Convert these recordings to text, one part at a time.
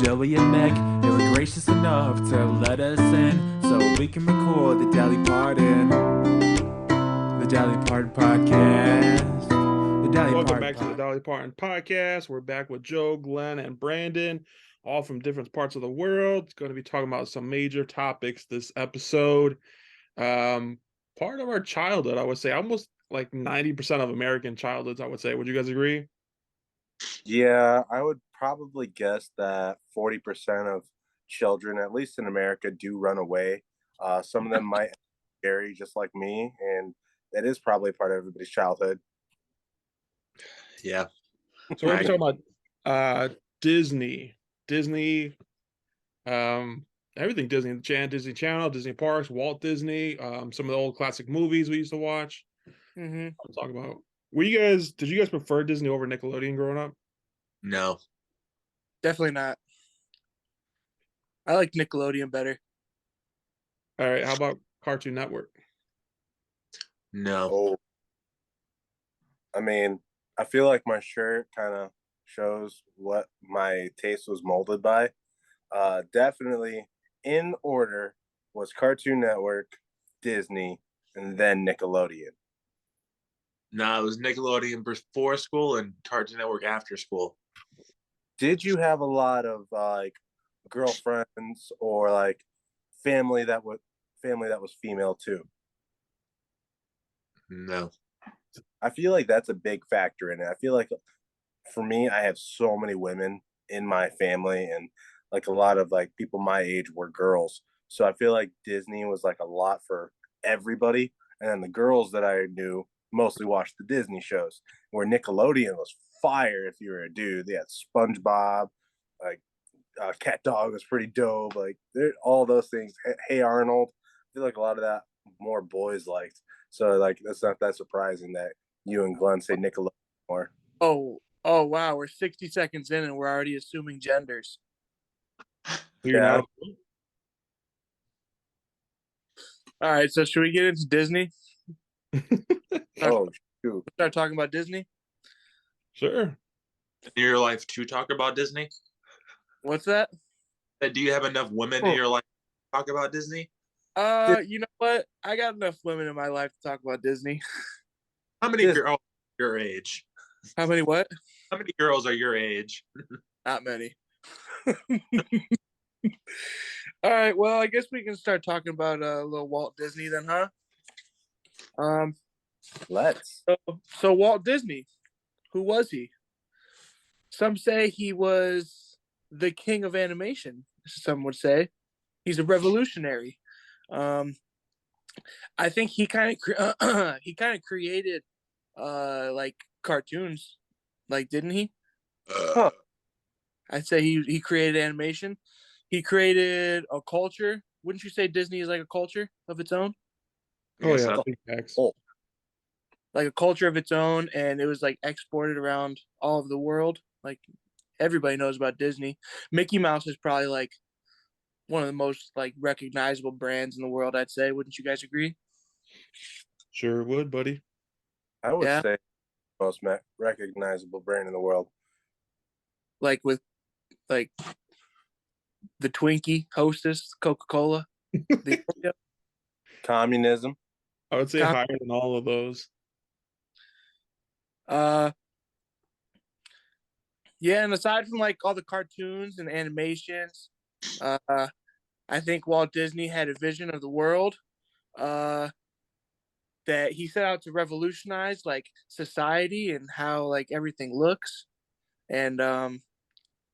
Joey and Meg, they were gracious enough to let us in so we can record the Dolly Parton. The Dolly Parton podcast. The Dolly Welcome Parton back to the Dolly Parton podcast. We're back with Joe, Glenn, and Brandon, all from different parts of the world. It's going to be talking about some major topics this episode. Part of our childhood, I would say, almost like 90% of American childhoods, I would say. Would you guys agree? Yeah, I would probably guess that 40% of children, at least in America, do run away. Some of them might scary, just like me, and that is probably part of everybody's childhood. Yeah. So we're going to be talking about Disney, everything Disney, Disney Channel, Disney Parks, Walt Disney, some of the old classic movies we used to watch. I'll talk about. Did you guys prefer Disney over Nickelodeon growing up? No. Definitely not. I like Nickelodeon better. All right, how about Cartoon Network? No. Oh, I mean, I feel like my shirt kind of shows what my taste was molded by. Definitely in order was Cartoon Network, Disney, and then Nickelodeon. No, it was Nickelodeon before school and Cartoon Network after school. Did you have a lot of like girlfriends or like family that was female too? No. I feel like that's a big factor in it. I feel like for me, I have so many women in my family, and like a lot of like people my age were girls. So I feel like Disney was like a lot for everybody. And then the girls that I knew mostly watched the Disney shows, where Nickelodeon was fire if you were a dude. They had SpongeBob, like Cat Dog was pretty dope. Like all those things. Hey Arnold. I feel like a lot of that more boys liked. So like that's not that surprising that you and Glenn say Nickelodeon more. Oh wow, we're 60 seconds in and we're already assuming genders. Yeah. All right, so should we get into Disney? Oh shoot. Start talking about Disney? Sure. In your life to talk about Disney? What's that? Do you have enough women in your life to talk about Disney? You know what? I got enough women in my life to talk about Disney. How many girls are your age? How many what? How many girls are your age? Not many. All right, well, I guess we can start talking about little Walt Disney then, huh? Let's. So Walt Disney, who was he? Some say he was the king of animation. Some would say he's a revolutionary. I think he kind of created like cartoons, like didn't he? I'd say he created animation. He created a culture. Wouldn't you say Disney is like a culture of its own? Oh, Yes, yeah. so. Big facts. Like a culture of its own, and it was like exported around all of the world. Like everybody knows about Disney. Mickey Mouse is probably like one of the most like recognizable brands in the world, I'd say. Wouldn't you guys agree? Sure would, buddy. I would Yeah. say most recognizable brand in the world. Like with like the Twinkie, Hostess, Coca-Cola, the Oreo. Communism. I would say higher than all of those. Yeah, and aside from like all the cartoons and animations, I think Walt Disney had a vision of the world that he set out to revolutionize like society and how like everything looks. And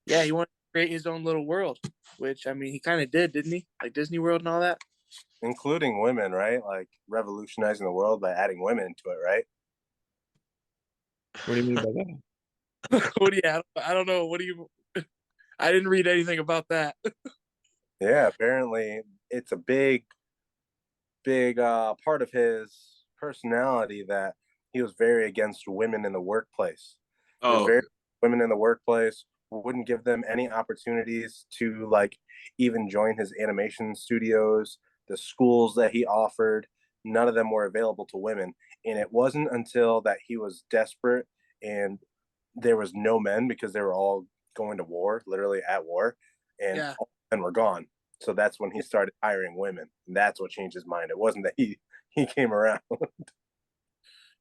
yeah, he wanted to create his own little world, which I mean he kind of did, didn't he? Like Disney World and all that. Including women, right? Like revolutionizing the world by adding women into it, right? What do you mean by that? What do you? I don't know. What do you? I didn't read anything about that. Yeah, apparently it's a big part of his personality that he was very against women in the workplace. He was very women in the workplace, wouldn't give them any opportunities to like even join his animation studios, the schools that he offered, none of them were available to women. And it wasn't until that he was desperate and there was no men because they were all going to war, literally at war, and Yeah. all the men were gone. So that's when he started hiring women. And that's what changed his mind. It wasn't that he came around.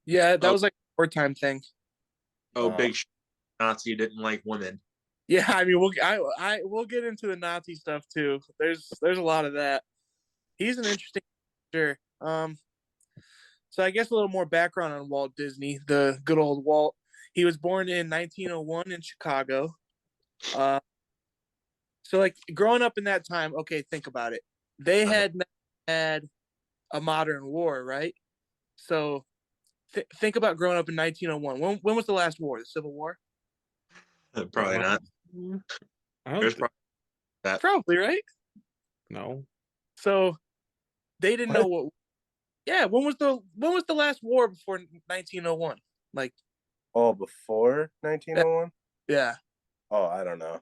Yeah, that Oh. was like a wartime thing. Big Nazi didn't like women. Yeah, I mean, we'll get into the Nazi stuff too. There's a lot of that. He's an interesting character. So I guess a little more background on Walt Disney, the good old Walt. He was born in 1901 in Chicago. So like growing up in that time, okay, think about it. They had had a modern war, right? So think about growing up in 1901. When was the last war? The Civil War? Probably not. I don't There's think, probably that. Probably, right? no. So they didn't know what. Yeah, when was the last war before 1901? Like, before 1901? yeah, Oh, I don't know.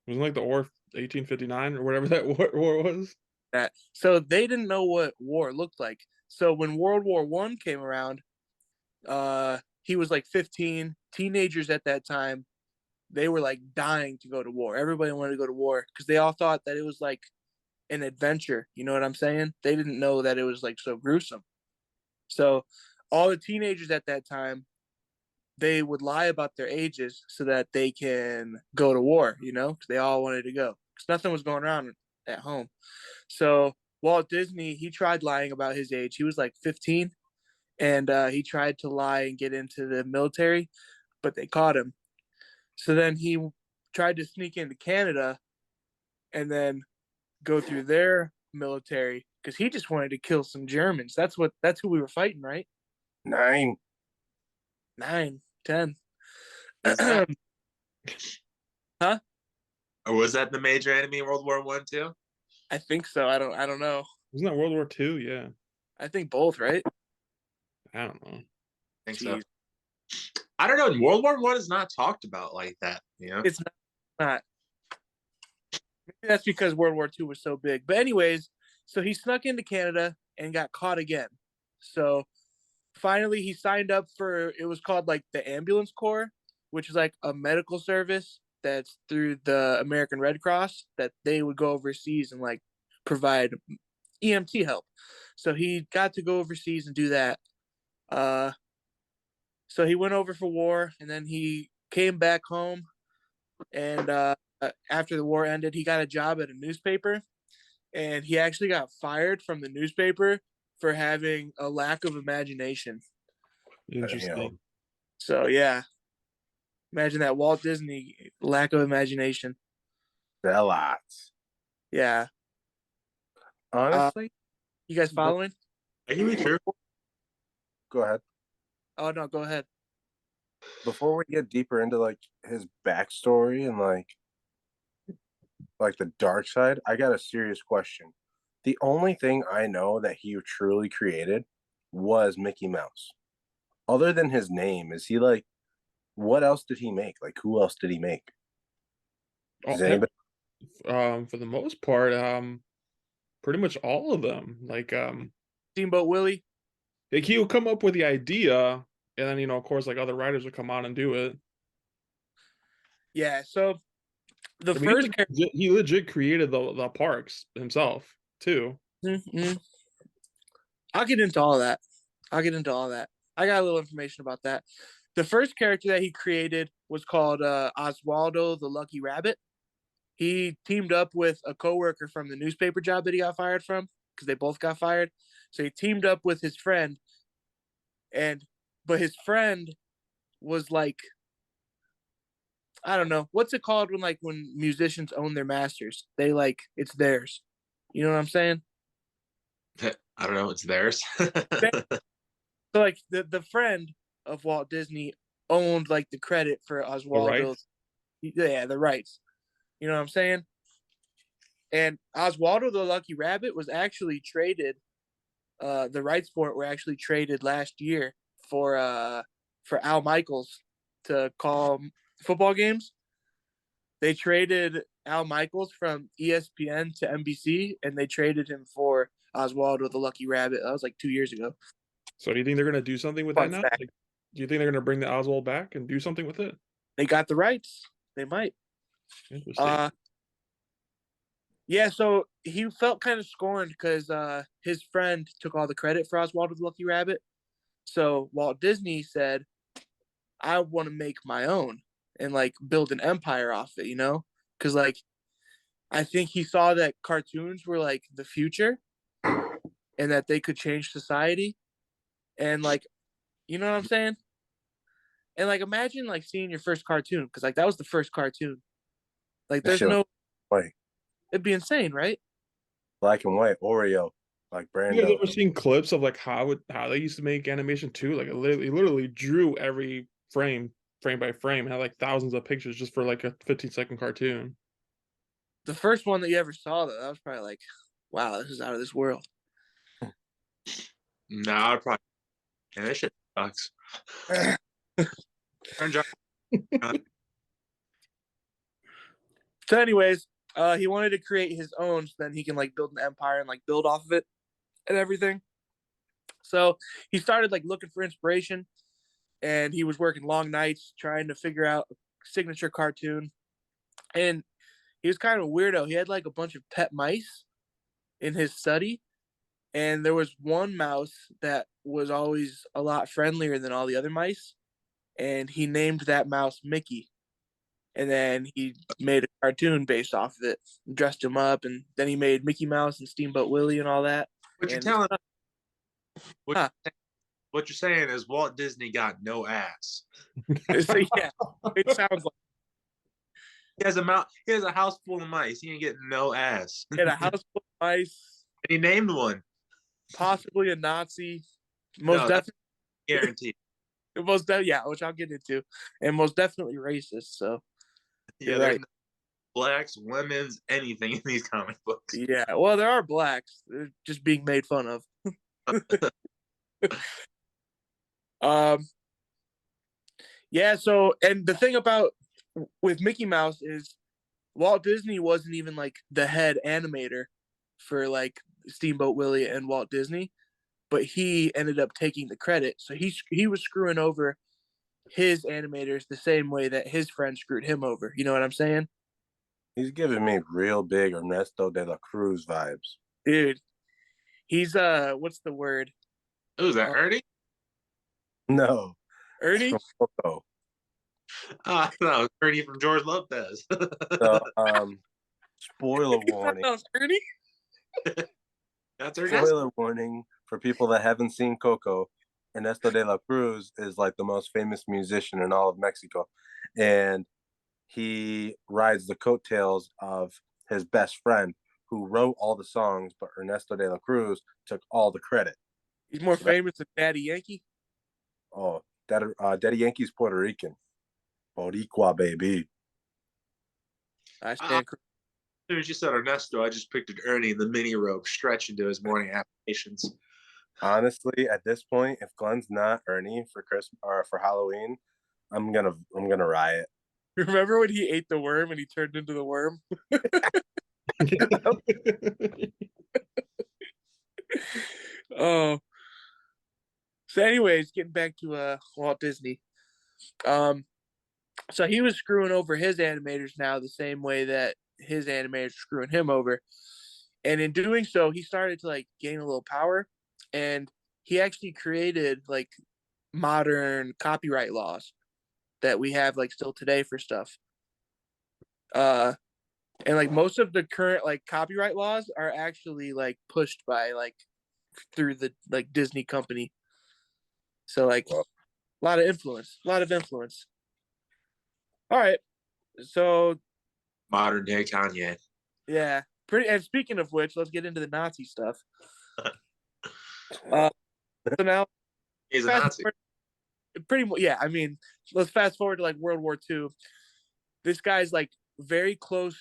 Wasn't like the war 1859 or whatever that war was. that. So they didn't know what war looked like. So when World War I came around, he was like 15. Teenagers at that time, they were like dying to go to war. Everybody wanted to go to war because they all thought that it was like an adventure. You know what I'm saying? They didn't know that it was like so gruesome. So all the teenagers at that time, they would lie about their ages so that they can go to war, you know, because they all wanted to go because nothing was going on at home. So Walt Disney, he tried lying about his age. He was like 15, and he tried to lie and get into the military, but they caught him. So then he tried to sneak into Canada and then go through their military because he just wanted to kill some Germans. That's who we were fighting, right? 9. 9, 10. Huh? Or was that the major enemy in World War I too? I think so. I don't know. Wasn't that World War II? Yeah. I think both, right? I don't know. I think so. I don't know. World War I is not talked about like that. You know, It's not. Maybe that's because World War II was so big. But anyways, so he snuck into Canada and got caught again. So finally he signed up for, it was called like the Ambulance Corps, which is like a medical service that's through the American Red Cross, that they would go overseas and like provide EMT help. So he got to go overseas and do that. So he went over for war, and then he came back home, and after the war ended, he got a job at a newspaper, and he actually got fired from the newspaper for having a lack of imagination. Interesting. So yeah, imagine that, Walt Disney, lack of imagination. A lot. Yeah. Honestly, You guys following? I can be true. go ahead. Oh no, go ahead. Before we get deeper into like his backstory and like the dark side, I got a serious question. The only thing I know that he truly created was Mickey Mouse. Other than his name, is he like, what else did he make? Like, who else did he make? Does anybody? For the most part, pretty much all of them. Like Steamboat Willie. like he would come up with the idea, and then of course, like other writers would come on and do it. Yeah. So the I mean, he legit created the parks himself too. Mm-hmm. I'll get into all that. I got a little information about that. The first character that he created was called Oswaldo the Lucky Rabbit. He teamed up with a coworker from the newspaper job that he got fired from, because they both got fired. So he teamed up with his friend, but his friend was like, I don't know, what's it called when musicians own their masters? They like, it's theirs. You know what I'm saying? I don't know. It's theirs. So like the friend of Walt Disney owned like the credit for Oswaldo. Yeah, the rights. You know what I'm saying? And Oswaldo the Lucky Rabbit was actually traded. The rights for it were actually traded last year for Al Michaels to call football games. They traded Al Michaels from ESPN to NBC, and they traded him for Oswaldo the Lucky Rabbit. That was like 2 years ago. So do you think they're gonna do something with that now? Like, do you think they're gonna bring the Oswald back and do something with it? They got the rights. They might. Interesting. Yeah, so he felt kind of scorned because his friend took all the credit for Oswald the Lucky Rabbit. So Walt Disney said, I want to make my own and like build an empire off it, you know? Because like I think he saw that cartoons were like the future and that they could change society. And like, you know what I'm saying? And like, imagine like seeing your first cartoon because like that was the first cartoon. Like, That there's shit was no, white, it'd be insane, right? black and white Oreo, like You guys Brando. ever seen clips of like how they used to make animation too? Like it literally drew every frame by frame, and had like thousands of pictures just for like a 15-second cartoon. The first one that you ever saw, though, that was probably like, wow, this is out of this world. Nah, I'd probably. Yeah, that shit sucks. Turn John- So, anyways, he wanted to create his own so then he can like build an empire and like build off of it and everything. So he started like looking for inspiration, and he was working long nights trying to figure out a signature cartoon. And he was kind of a weirdo. He had like a bunch of pet mice in his study, and there was one mouse that was always a lot friendlier than all the other mice, and he named that mouse Mickey. And then he made a cartoon based off of it, dressed him up, and then he made Mickey Mouse and Steamboat Willie and all that. What you're And telling, Huh. what you're saying is Walt Disney got no ass. so yeah, it sounds like He has a house full of mice. He ain't getting no ass. he had a house full of mice, And he named one. possibly a Nazi, No, that's guaranteed. yeah, which I'll get into, and most definitely racist. So Yeah, you're there's right. no blacks, women's, anything in these comic books. Yeah, well, there are blacks. They're just being made fun of. Yeah. So, and the thing about with Mickey Mouse is Walt Disney wasn't even like the head animator for like Steamboat Willie and Walt Disney, but he ended up taking the credit. So he was screwing over his animators the same way that his friend screwed him over. You know what I'm saying? He's giving me real big Ernesto de la Cruz vibes. Dude, he's what's the word? Who's that, Ernie? No, Ernie? from Coco. No, Ernie from George Lopez. So, spoiler warning. No, it's Ernie? That's Ernie. Spoiler warning for people that haven't seen Coco. Ernesto de la Cruz is like the most famous musician in all of Mexico, and he rides the coattails of his best friend who wrote all the songs, but Ernesto de la Cruz took all the credit. He's more famous than Daddy Yankee. Oh, Daddy Yankee's Puerto Rican. Boricua, baby. I stand As soon as you said Ernesto, I just pictured Ernie in the mini robe stretching to his morning affirmations. Honestly, at this point, if Glenn's not Ernie for Christmas or for Halloween, I'm gonna riot. Remember when he ate the worm and he turned into the worm? Oh. So, anyways, getting back to Walt Disney. So he was screwing over his animators now the same way that his animators were screwing him over. And in doing so, he started to like gain a little power, and he actually created like modern copyright laws that we have like still today for stuff. And like most of the current like copyright laws are actually like pushed by like through the like Disney company. So like a lot of influence. All right. So Modern day Kanye. yeah, pretty. And speaking of which, let's get into the Nazi stuff. So now, He's a Nazi. yeah. I mean, let's fast forward to like World War II. This guy's like very close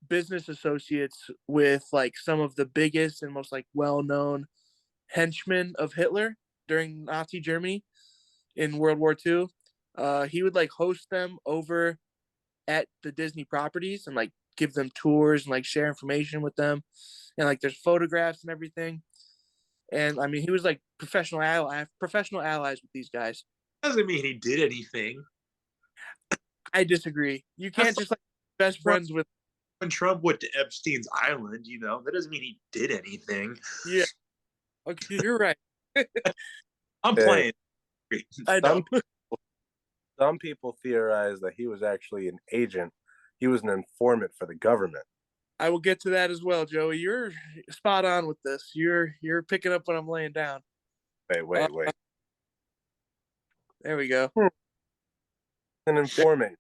business associates with like some of the biggest and most like well-known henchmen of Hitler during Nazi Germany in World War II. He would like host them over at the Disney properties and like give them tours and like share information with them, and like there's photographs and everything. And I mean, he was like professional allies with these guys. Doesn't mean he did anything. I disagree. You can't just like best friends with when Trump went to Epstein's Island, that doesn't mean he did anything. Yeah. Okay, you're right. I'm Hey, playing. I know. some people theorize that he was actually an agent. He was an informant for the government. I will get to that as well, Joey. You're spot on with this. You're picking up what I'm laying down. Wait. There we go. An informant.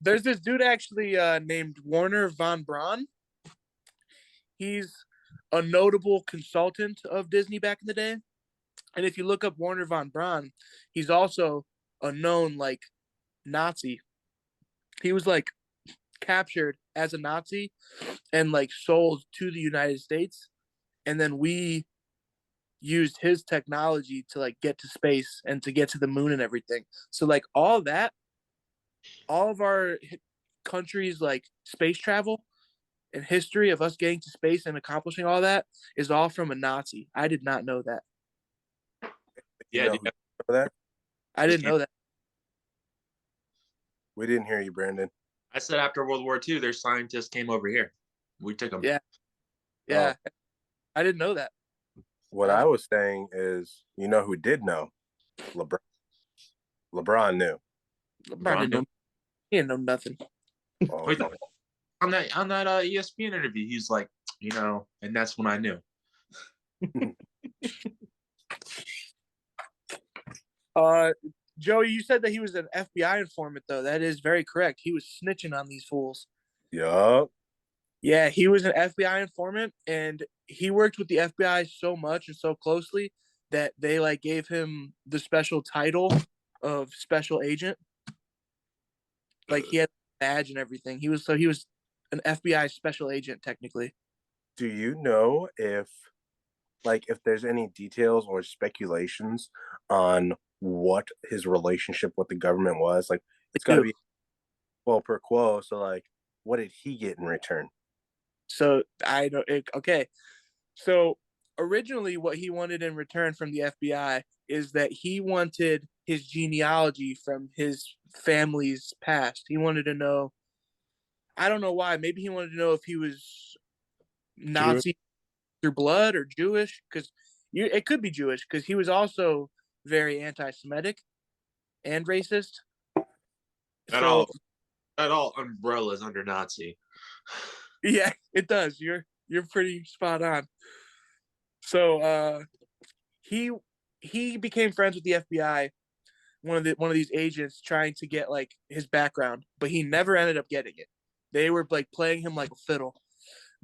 There's this dude actually named Warner von Braun. He's a notable consultant of Disney back in the day. And if you look up Warner von Braun, he's also a known like Nazi. He was like captured as a Nazi and like sold to the United States. And then we used his technology to like get to space and to get to the moon and everything. So like all of our countries like space travel and history of us getting to space and accomplishing all that is all from a Nazi. I did not know that. Yeah, You know that? I didn't know that. We didn't hear you, Brandon. I said after World War II, their scientists came over here. We took them. Yeah. Yeah. Oh. I didn't know that. What I was saying is, you know who did know? LeBron. LeBron knew. LeBron didn't know. He didn't know nothing. Oh, on that ESPN interview, he's like, and that's when I knew. Joey, you said that he was an FBI informant, though. That is very correct. He was snitching on these fools. Yup. Yeah, he was an FBI informant, and he worked with the FBI so much and so closely that they like gave him the special title of special agent. Like he had a badge and everything. He was an FBI special agent technically. Do you know if there's any details or speculations on what his relationship with the government was? Like, it's got to be quo per quo. So, like, what did he get in return? So okay. So originally, what he wanted in return from the FBI is that he wanted his genealogy from his family's past. He wanted to know. I don't know why. Maybe he wanted to know if he was Nazi through blood or Jewish, because it could be Jewish, because he was also very anti-Semitic and racist. That all umbrellas under Nazi. Yeah, it does. You're pretty spot on. So he became friends with the FBI, one of these agents trying to get like his background, but he never ended up getting it. They were like playing him like a fiddle.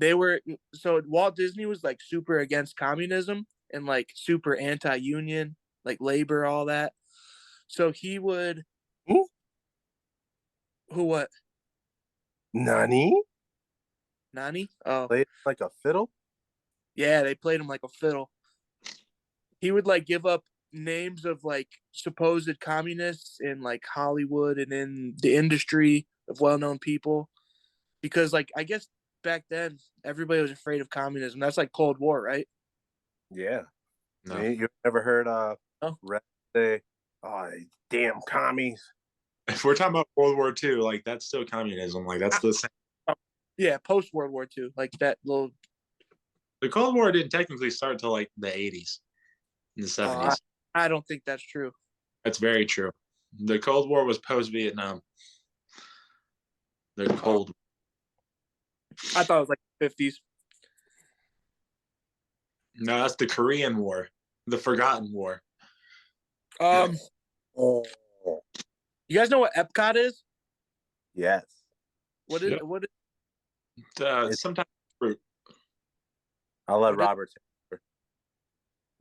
So Walt Disney was like super against communism and like super anti-union, like labor, all that. So he would who what? Nani? Oh, played like a fiddle. Yeah, they played him like a fiddle. He would like give up names of like supposed communists in like Hollywood and in the industry of well-known people, because like I guess back then everybody was afraid of communism. That's like Cold War, right? Yeah. No. You ever heard say, "Oh, damn commies"? If we're talking about World War II, like that's still communism. Like that's the same. Yeah, post World War II, like that little. The Cold War didn't technically start until like the 80s, in the 70s. I don't think that's true. That's very true. The Cold War was post-Vietnam. The Cold. I thought it was like the 50s. No, that's the Korean War, the Forgotten War. You guys know what Epcot is? Yes. What is what is? Sometimes fruit. I'll let Robert.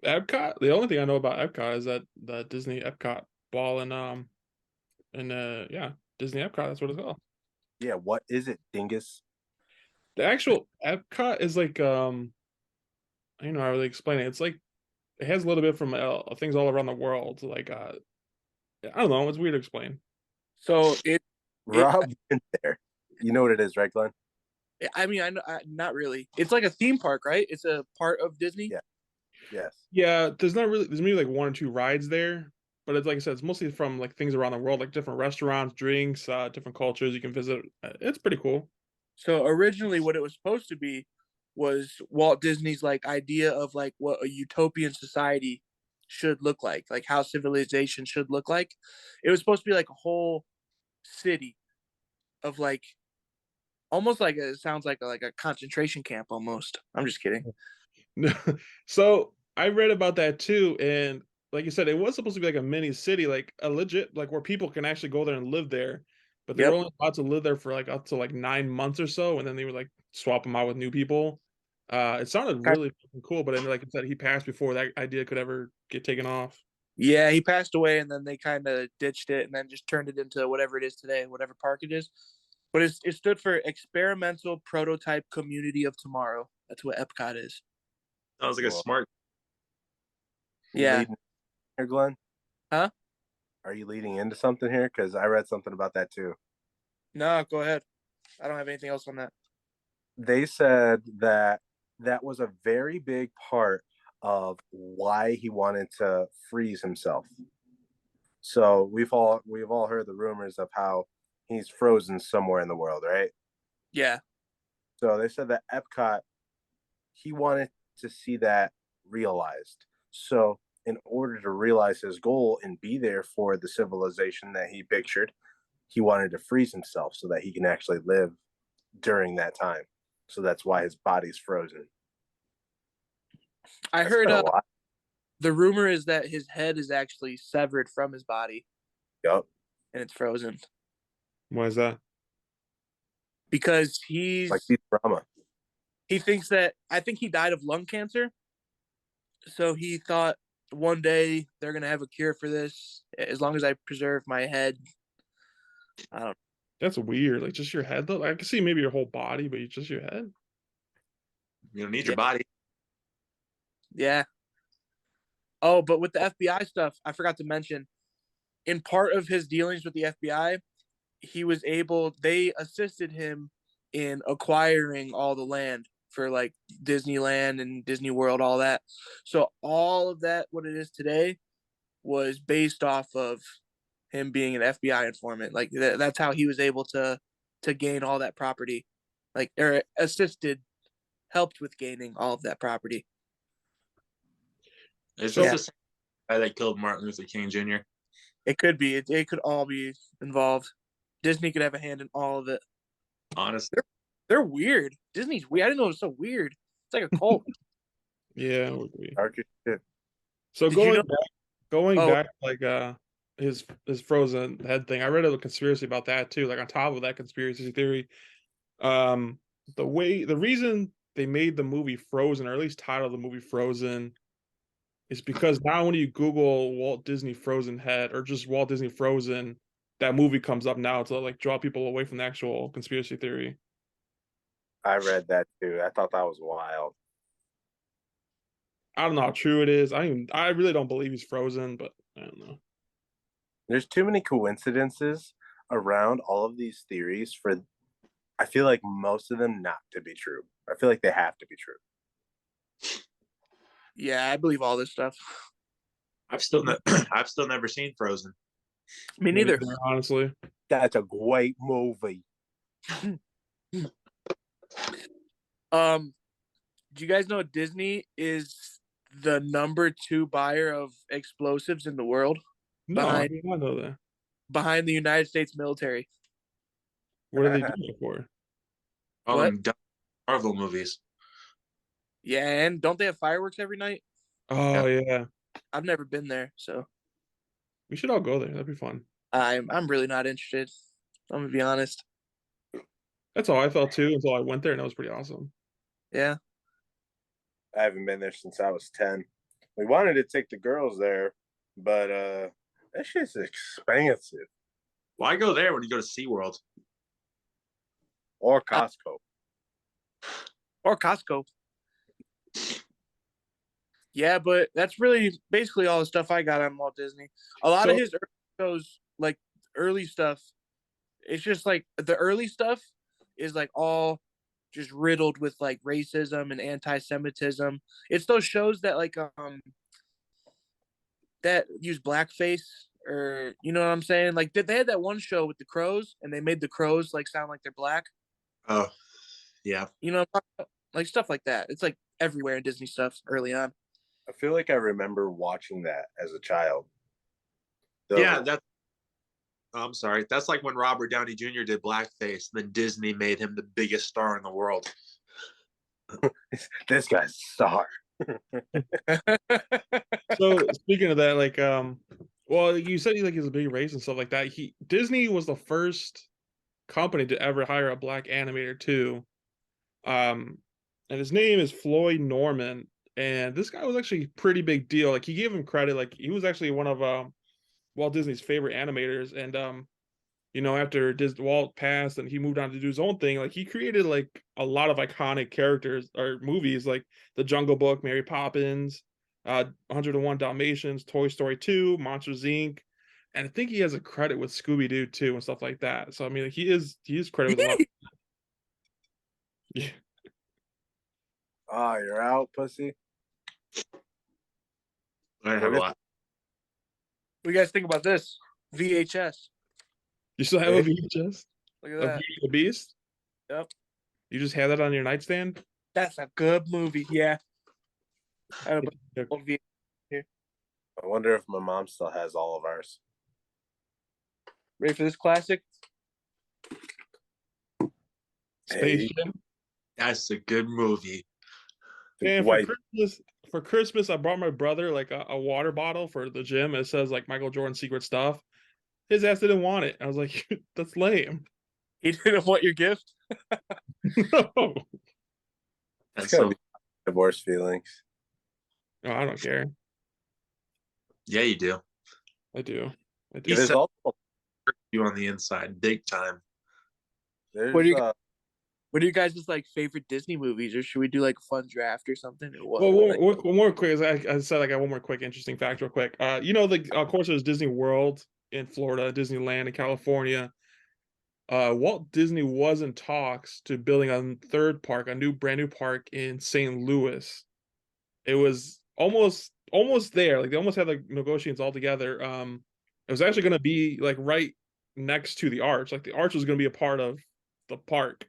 Epcot. The only thing I know about Epcot is that the Disney Epcot ball and Disney Epcot. That's what it's called. Yeah. What is it, dingus? The actual Epcot is like I don't know how to really explain it. It's like it has a little bit from things all around the world. Like I don't know. It's weird to explain. So Rob went there. You know what it is, right, Glenn? I mean, I know, not really. It's like a theme park, right? It's a part of Disney. Yeah. Yes. Yeah. There's maybe like one or two rides there, but it's like I said, it's mostly from like things around the world, like different restaurants, drinks, different cultures you can visit. It's pretty cool. So originally what it was supposed to be was Walt Disney's like idea of like what a utopian society should look like how civilization should look like. It was supposed to be like a whole city of like almost like it sounds like a concentration camp almost. I'm just kidding. So I read about that too, and like you said, it was supposed to be like a mini city, like a legit, like where people can actually go there and live there. But they were Yep. only allowed to live there for like up to like 9 months or so, and then they would like swap them out with new people. It sounded really fucking cool, but then like I said, he passed before that idea could ever get taken off. Yeah, he passed away, and then they kind of ditched it, and then just turned it into whatever it is today, whatever park it is. But it stood for Experimental Prototype Community of Tomorrow. That's what Epcot is. Sounds like a Cool. smart. Yeah. Leading here, Glenn? Huh? Are you leading into something here? Because I read something about that too. No, go ahead. I don't have anything else on that. They said that that was a very big part of why he wanted to freeze himself. So we've all heard the rumors of how he's frozen somewhere in the world, right? Yeah. So they said that Epcot, he wanted to see that realized. So in order to realize his goal and be there for the civilization that he pictured, he wanted to freeze himself so that he can actually live during that time. So that's why his body's frozen. I That's heard kinda wild. the rumor is that his head is actually severed from his body Yup. and it's frozen Why is that? because Like deep drama. he thinks that I think he died of lung cancer. So he thought one day they're gonna have a cure for this as long as I preserve my head. I don't. That's weird. Like just your head though. I can see maybe your whole body, but just your head. You don't need Yeah. your body. Yeah. Oh, but with the FBI stuff, I forgot to mention. In part of his dealings with the FBI, they assisted him in acquiring all the land for like Disneyland and Disney World, all that. So all of that, what it is today, was based off of him being an FBI informant. Like that's how he was able to gain all that property, like or helped with gaining all of that property. Is So- this the same guy that killed Martin Luther King Jr.? It could be. It could all be involved. Disney could have a hand in all of it. Honestly, They're weird. Disney's weird. I didn't know it was so weird. It's like a cult. Yeah, I would agree. Dark as shit. So Did you know- going Oh. back like his frozen head thing. I read a conspiracy about that too. Like on top of that conspiracy theory, the reason they made the movie Frozen, or at least titled the movie Frozen, is because now when you Google Walt Disney Frozen head or just Walt Disney Frozen, that movie comes up now to like draw people away from the actual conspiracy theory. I read that too. I thought that was wild. I don't know how true it is. I really don't believe he's frozen, but I don't know. There's too many coincidences around all of these theories for I feel like most of them not to be true. I feel like they have to be true. Yeah, I believe all this stuff. I've still never seen Frozen. Me neither. Honestly. That's a great movie. Do you guys know Disney is the #2 buyer of explosives in the world No, I Behind- did not know that. behind the United States military? What are they doing it for? All What? them dumb Marvel movies. Yeah, and don't they have fireworks every night? Oh yeah. I've never been there, so We should all go there. That'd be fun. I'm really not interested. I'm gonna be honest. That's how I felt too until I went there and that was pretty awesome. Yeah. I haven't been there since I was 10. We wanted to take the girls there, but that shit's expensive. Why go there when you go to SeaWorld? Or Costco. Or Costco. Yeah, but that's really basically all the stuff I got on Walt Disney. A lot of So- his early shows, like early stuff, it's just like the early stuff is like all just riddled with like racism and anti-Semitism. It's those shows that like that use blackface, or you know what I'm saying? Like they had that one show with the crows and they made the crows like sound like they're black. Oh, Yeah. You know, like stuff like that. It's like everywhere in Disney stuff early on. I feel like I remember watching that as a child. Yeah, I'm sorry. That's like when Robert Downey Jr. did blackface, and then Disney made him the biggest star in the world. This guy's a star. So speaking of that, like, well, you said he's a big race and stuff like that. Disney was the first company to ever hire a black animator too. And his name is Floyd Norman, and this guy was actually a pretty big deal. Like, he gave him credit, like he was actually one of Walt Disney's favorite animators, and after Walt passed and he moved on to do his own thing, like he created like a lot of iconic characters or movies like The Jungle Book, Mary Poppins, 101 Dalmatians, Toy Story 2, Monsters Inc. And I think he has a credit with Scooby Doo too and stuff like that. So I mean, he is credited with a lot. Yeah. Oh, you're out, pussy. I have a lot. What do you guys think about this? VHS. You still have a VHS Look at of that. Beauty and the Beast? Yep. You just have that on your nightstand? That's a good movie. Yeah. I have a Okay. old VHS. I wonder if my mom still has all of ours. Ready for this classic? Space Hey. Jam. That's a good movie. And White. for Christmas, I brought my brother like a water bottle for the gym. It says like Michael Jordan secret stuff. His ass didn't want it. I was like, that's lame. He didn't want your gift? No. It's That's gonna so. be divorce feelings. No, I don't care. Yeah, you do. I do. It He is said- also You on the inside, big time. there's What do you- What are you guys' like favorite Disney movies, or should we do like a fun draft or something? Or what? Well, one more quick. I said I got one more quick interesting fact, real quick. Of course, there's Disney World in Florida, Disneyland in California. Walt Disney was in talks to building a third park, a brand new park in St. Louis. It was almost there. Like they almost had like negotiations all together. It was actually going to be like right next to the arch. Like the arch was going to be a part of the park.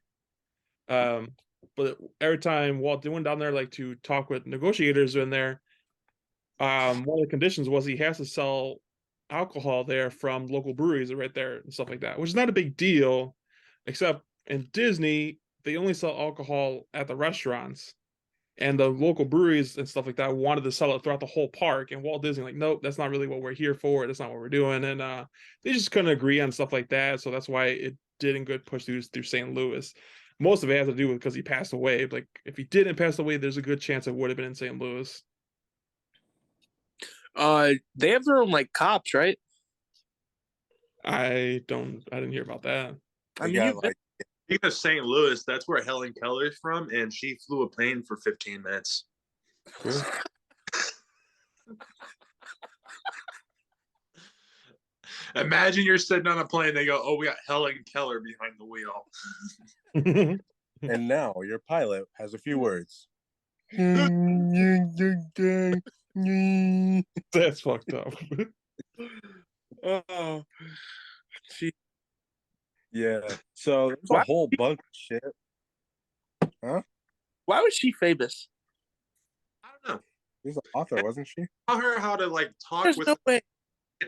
But every time Walt went down there like to talk with negotiators in there, one of the conditions was he has to sell alcohol there from local breweries right there and stuff like that, which is not a big deal, except in Disney they only sell alcohol at the restaurants, and the local breweries and stuff like that wanted to sell it throughout the whole park, and Walt Disney like, nope, that's not really what we're here for, that's not what we're doing, and they just couldn't agree on stuff like that, so that's why it didn't get pushed through St. Louis. Most of it has to do with because he passed away. Like if he didn't pass away, there's a good chance it would have been in St. Louis. They have their own like cops, right? I didn't hear about that. I we mean, got, like, Speaking of St. Louis, that's where Helen Keller's from, and she flew a plane for 15 minutes. Cool. Imagine you're sitting on a plane. They go, "Oh, we got Helen Keller behind the wheel." and now your pilot has a few words. That's fucked up. oh, she, Yeah. So there's a Why- whole bunch of shit. why was she famous? I don't know. She's an author, wasn't she? Tell her how to like talk There's with. no way.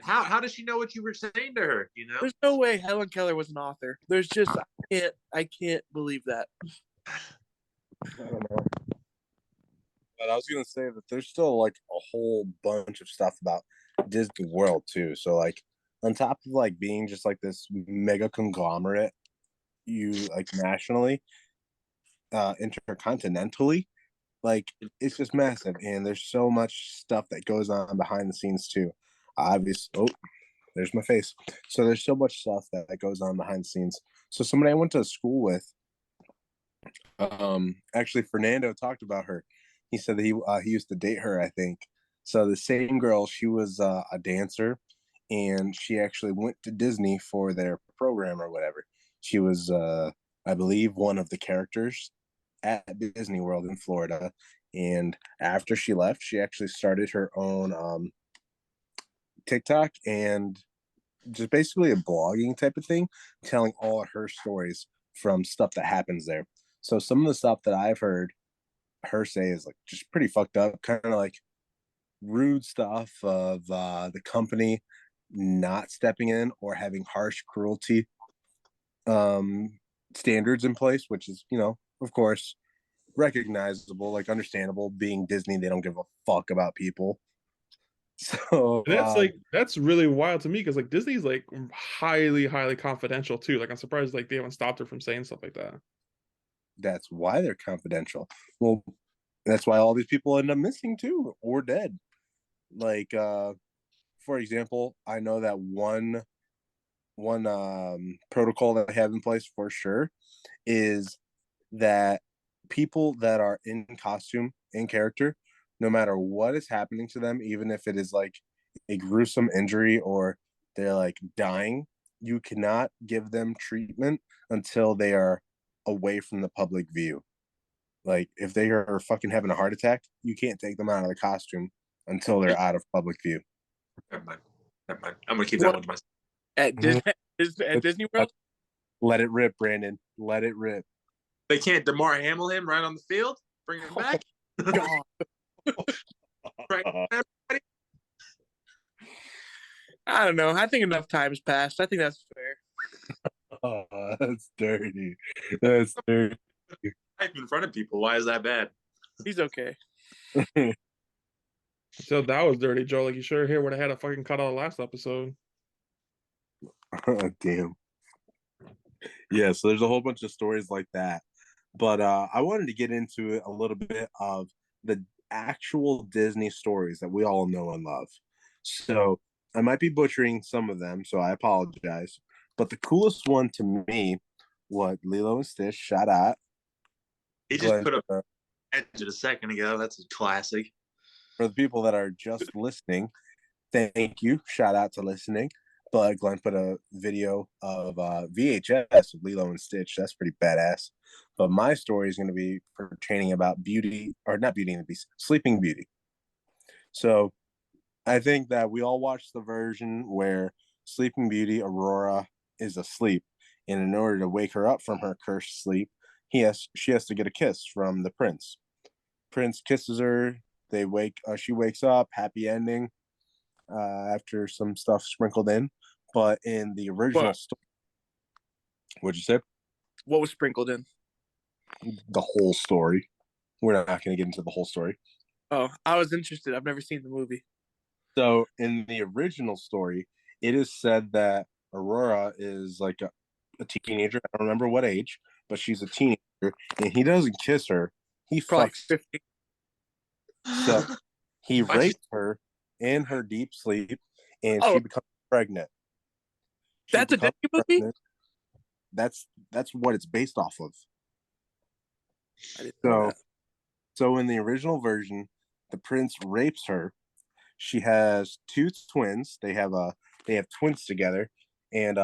How does she know what you were saying to her? You know. There's no way Helen Keller was an author. There's just I can't believe that. I don't know. But I was gonna say that there's still like a whole bunch of stuff about Disney World too. So like on top of like being just like this mega conglomerate, you like nationally, intercontinentally, like it's just massive, and there's so much stuff that goes on behind the scenes too. Obviously, there's my face. So there's so much stuff that goes on behind the scenes. So somebody I went to school with, actually Fernando talked about her. He said that he used to date her, I think. So the same girl, she was a dancer, and she actually went to Disney for their program or whatever. She was, I believe, one of the characters at Disney World in Florida. And after she left, she actually started her own TikTok and just basically a blogging type of thing, telling all her stories from stuff that happens there. So some of the stuff that I've heard her say is like just pretty fucked up, kind of like rude stuff of the company not stepping in or having harsh cruelty standards in place, which is, of course, recognizable, like understandable. Being Disney, they don't give a fuck about people. So that's really wild to me because like Disney's like highly confidential too. Like I'm surprised like they haven't stopped her from saying stuff like that. That's why they're confidential. Well, that's why all these people end up missing too or dead. Like for example, I know that one protocol that they have in place for sure is that people that are in costume, in character, no matter what is happening to them, even if it is like a gruesome injury or they're like dying, you cannot give them treatment until they are away from the public view. Like if they are fucking having a heart attack, you can't take them out of the costume until they're out of public view. Never mind. I'm gonna keep that one to myself. At Disney World? Let it rip, Brandon. Let it rip. They can't DeMar Hamel him right on the field? Bring him back? God. Right, everybody? I don't know. I think enough time's passed. I think that's fair. Oh, that's dirty. That's dirty. Right in front of people. Why is that bad? He's okay. So that was dirty, Joe. Like you sure here would have had a fucking cut out of the last episode. Damn. Yeah, so there's a whole bunch of stories like that. But I wanted to get into it a little bit of the actual Disney stories that we all know and love. So I might be butchering some of them, so I apologize. But the coolest one to me was Lilo and Stitch. Shout out. He just put up edge a second ago. That's a classic. For the people that are just listening, thank you. Shout out to listening. But Glenn put a video of VHS of Lilo and Stitch. That's pretty badass. But my story is going to be pertaining about Beauty, or not Beauty and the Beast, Sleeping Beauty. So I think that we all watched the version where Sleeping Beauty, Aurora, is asleep. And in order to wake her up from her cursed sleep, she has to get a kiss from the prince. Prince kisses her. She wakes up, happy ending, after some stuff sprinkled in. But in the original story, what'd you say? What was sprinkled in? The whole story. We're not going to get into the whole story. Oh, I was interested. I've never seen the movie. So in the original story, it is said that Aurora is like a teenager. I don't remember what age, but she's a teenager, and he doesn't kiss her. He Probably fucks 50. So he rapes her in her deep sleep, and she becomes pregnant. That's a Disney movie? That's what it's based off of. I didn't know that. So in the original version, the prince rapes her. She has two twins. They have twins together, and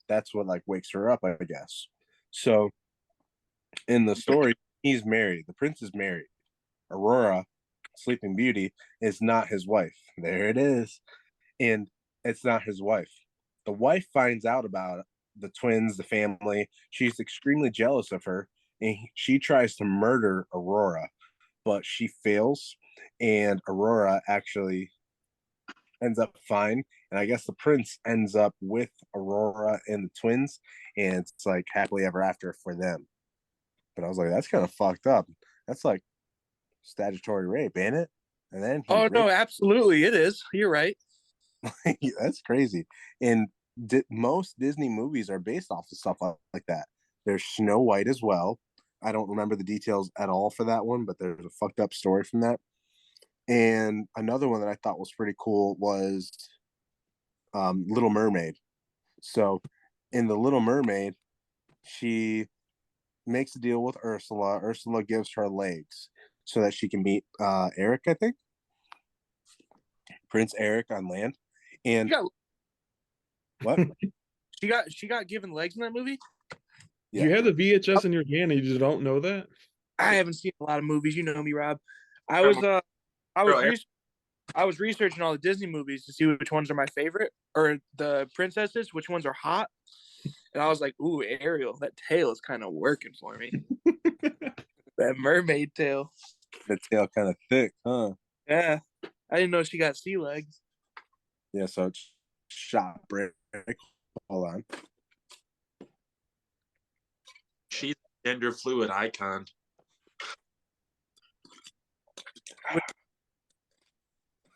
that's what like wakes her up, I guess. So in the story, he's married. The prince is married. Aurora, Sleeping Beauty, is not his wife. There it is. And it's not his wife. The wife finds out about the twins, the family. She's extremely jealous of her, and she tries to murder Aurora, but she fails, and Aurora actually ends up fine. And I guess the prince ends up with Aurora and the twins, and it's like happily ever after for them. But I was like, that's kind of fucked up. That's like statutory rape, ain't it? And then no, absolutely it is. You're right. That's crazy. And most Disney movies are based off of stuff like that. There's Snow White as well. I don't remember the details at all for that one, but there's a fucked up story from that. And another one that I thought was pretty cool was Little Mermaid. So in the Little Mermaid, she makes a deal with Ursula. Ursula gives her legs so that she can meet Eric, I think. Prince Eric on land. And what? She got given legs in that movie? Yeah. You had the VHS in your hand and you just don't know that? I haven't seen a lot of movies. You know me, Rob. I was researching all the Disney movies to see which ones are my favorite, or the princesses, which ones are hot. And I was like, ooh, Ariel, that tail is kind of working for me. That mermaid tail. The tail kind of thick, huh? Yeah. I didn't know she got sea legs. Yeah, so it's shot break. Hold on. She's a gender fluid icon.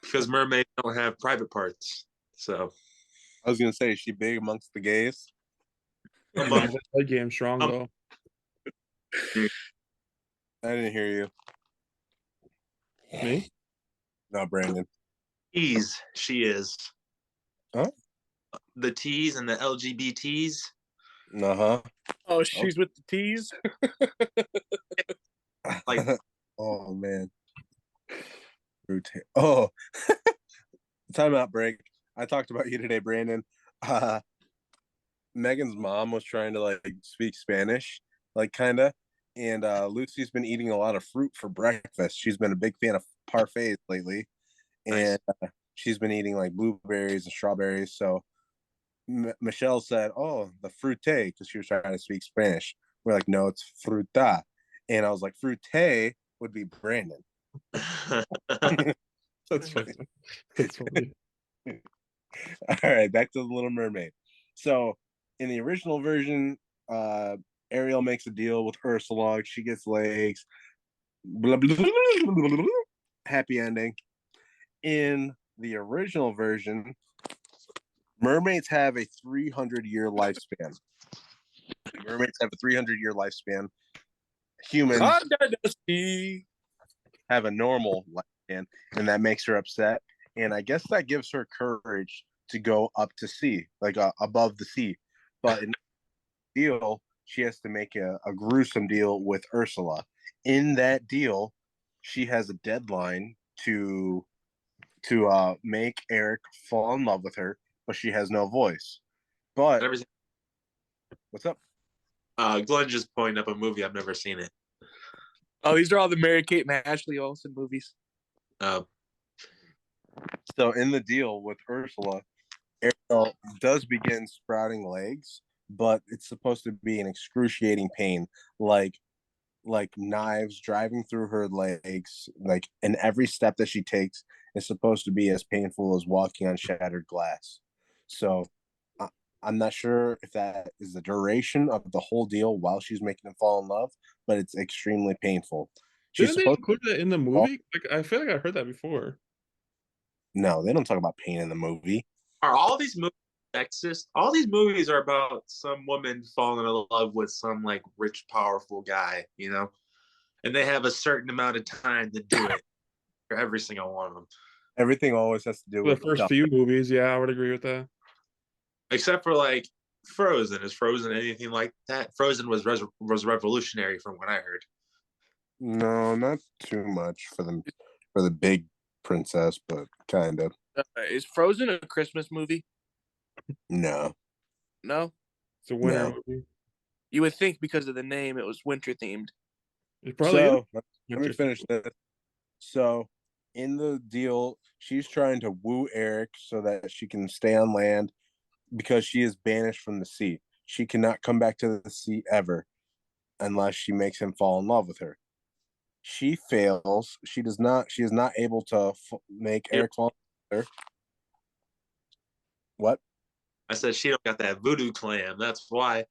Because mermaids don't have private parts. So I was gonna say, is she big amongst the gays? That game strong though. I didn't hear you. Me? No, Brandon. T's, she is. Huh? The T's and the LGBTs. Uh-huh. Oh, she's with the T's? Like, oh man. Oh, time out break. I talked about you today, Brandon. Megan's mom was trying to like speak Spanish, like kinda, and Lucy's been eating a lot of fruit for breakfast. She's been a big fan of parfaits lately, and she's been eating like blueberries and strawberries. So Michelle said, "Oh, the fruite," because she was trying to speak Spanish. We're like, "No, it's fruta," and I was like, "Fruite would be Brandon." That's funny. That's funny. All right, back to the Little Mermaid. So, in the original version, Ariel makes a deal with Ursula. She gets legs. Blah, blah, blah, blah, blah, blah. Happy ending. In the original version, mermaids have a 300-year lifespan. Mermaids have a 300-year lifespan. Humans have a normal lifespan, and that makes her upset. And I guess that gives her courage to go up to sea, like above the sea. But in the deal, she has to make a gruesome deal with Ursula. In that deal, she has a deadline to make Eric fall in love with her, but she has no voice. But what's up? Glenn just pointed up a movie. I've never seen it. Oh, these are all the Mary-Kate and Ashley Olsen movies. So in the deal with Ursula, Ariel does begin sprouting legs, but it's supposed to be an excruciating pain, like knives driving through her legs, like, and every step that she takes is supposed to be as painful as walking on shattered glass. So I'm not sure if that is the duration of the whole deal while she's making him fall in love, but it's extremely painful. Didn't they include that in the movie? Like, I feel like I heard that before. No, they don't talk about pain in the movie. Are all these movies sexist? All these movies are about some woman falling in love with some like rich, powerful guy, you know, and they have a certain amount of time to do it for every single one of them. Everything always has to do with the first few movies. Yeah, I would agree with that. Except for like Frozen. Is Frozen anything like that? Frozen was revolutionary from what I heard. No, not too much for the big princess, but kind of. Is Frozen a Christmas movie? No. It's a winter movie. You would think because of the name it was winter themed. It probably so let me finish this. So in the deal, she's trying to woo Eric so that she can stay on land because she is banished from the sea. She cannot come back to the sea ever unless she makes him fall in love with her. She fails. She is not able to make Eric fall in love with her. What? I said she don't got that voodoo clam. That's why.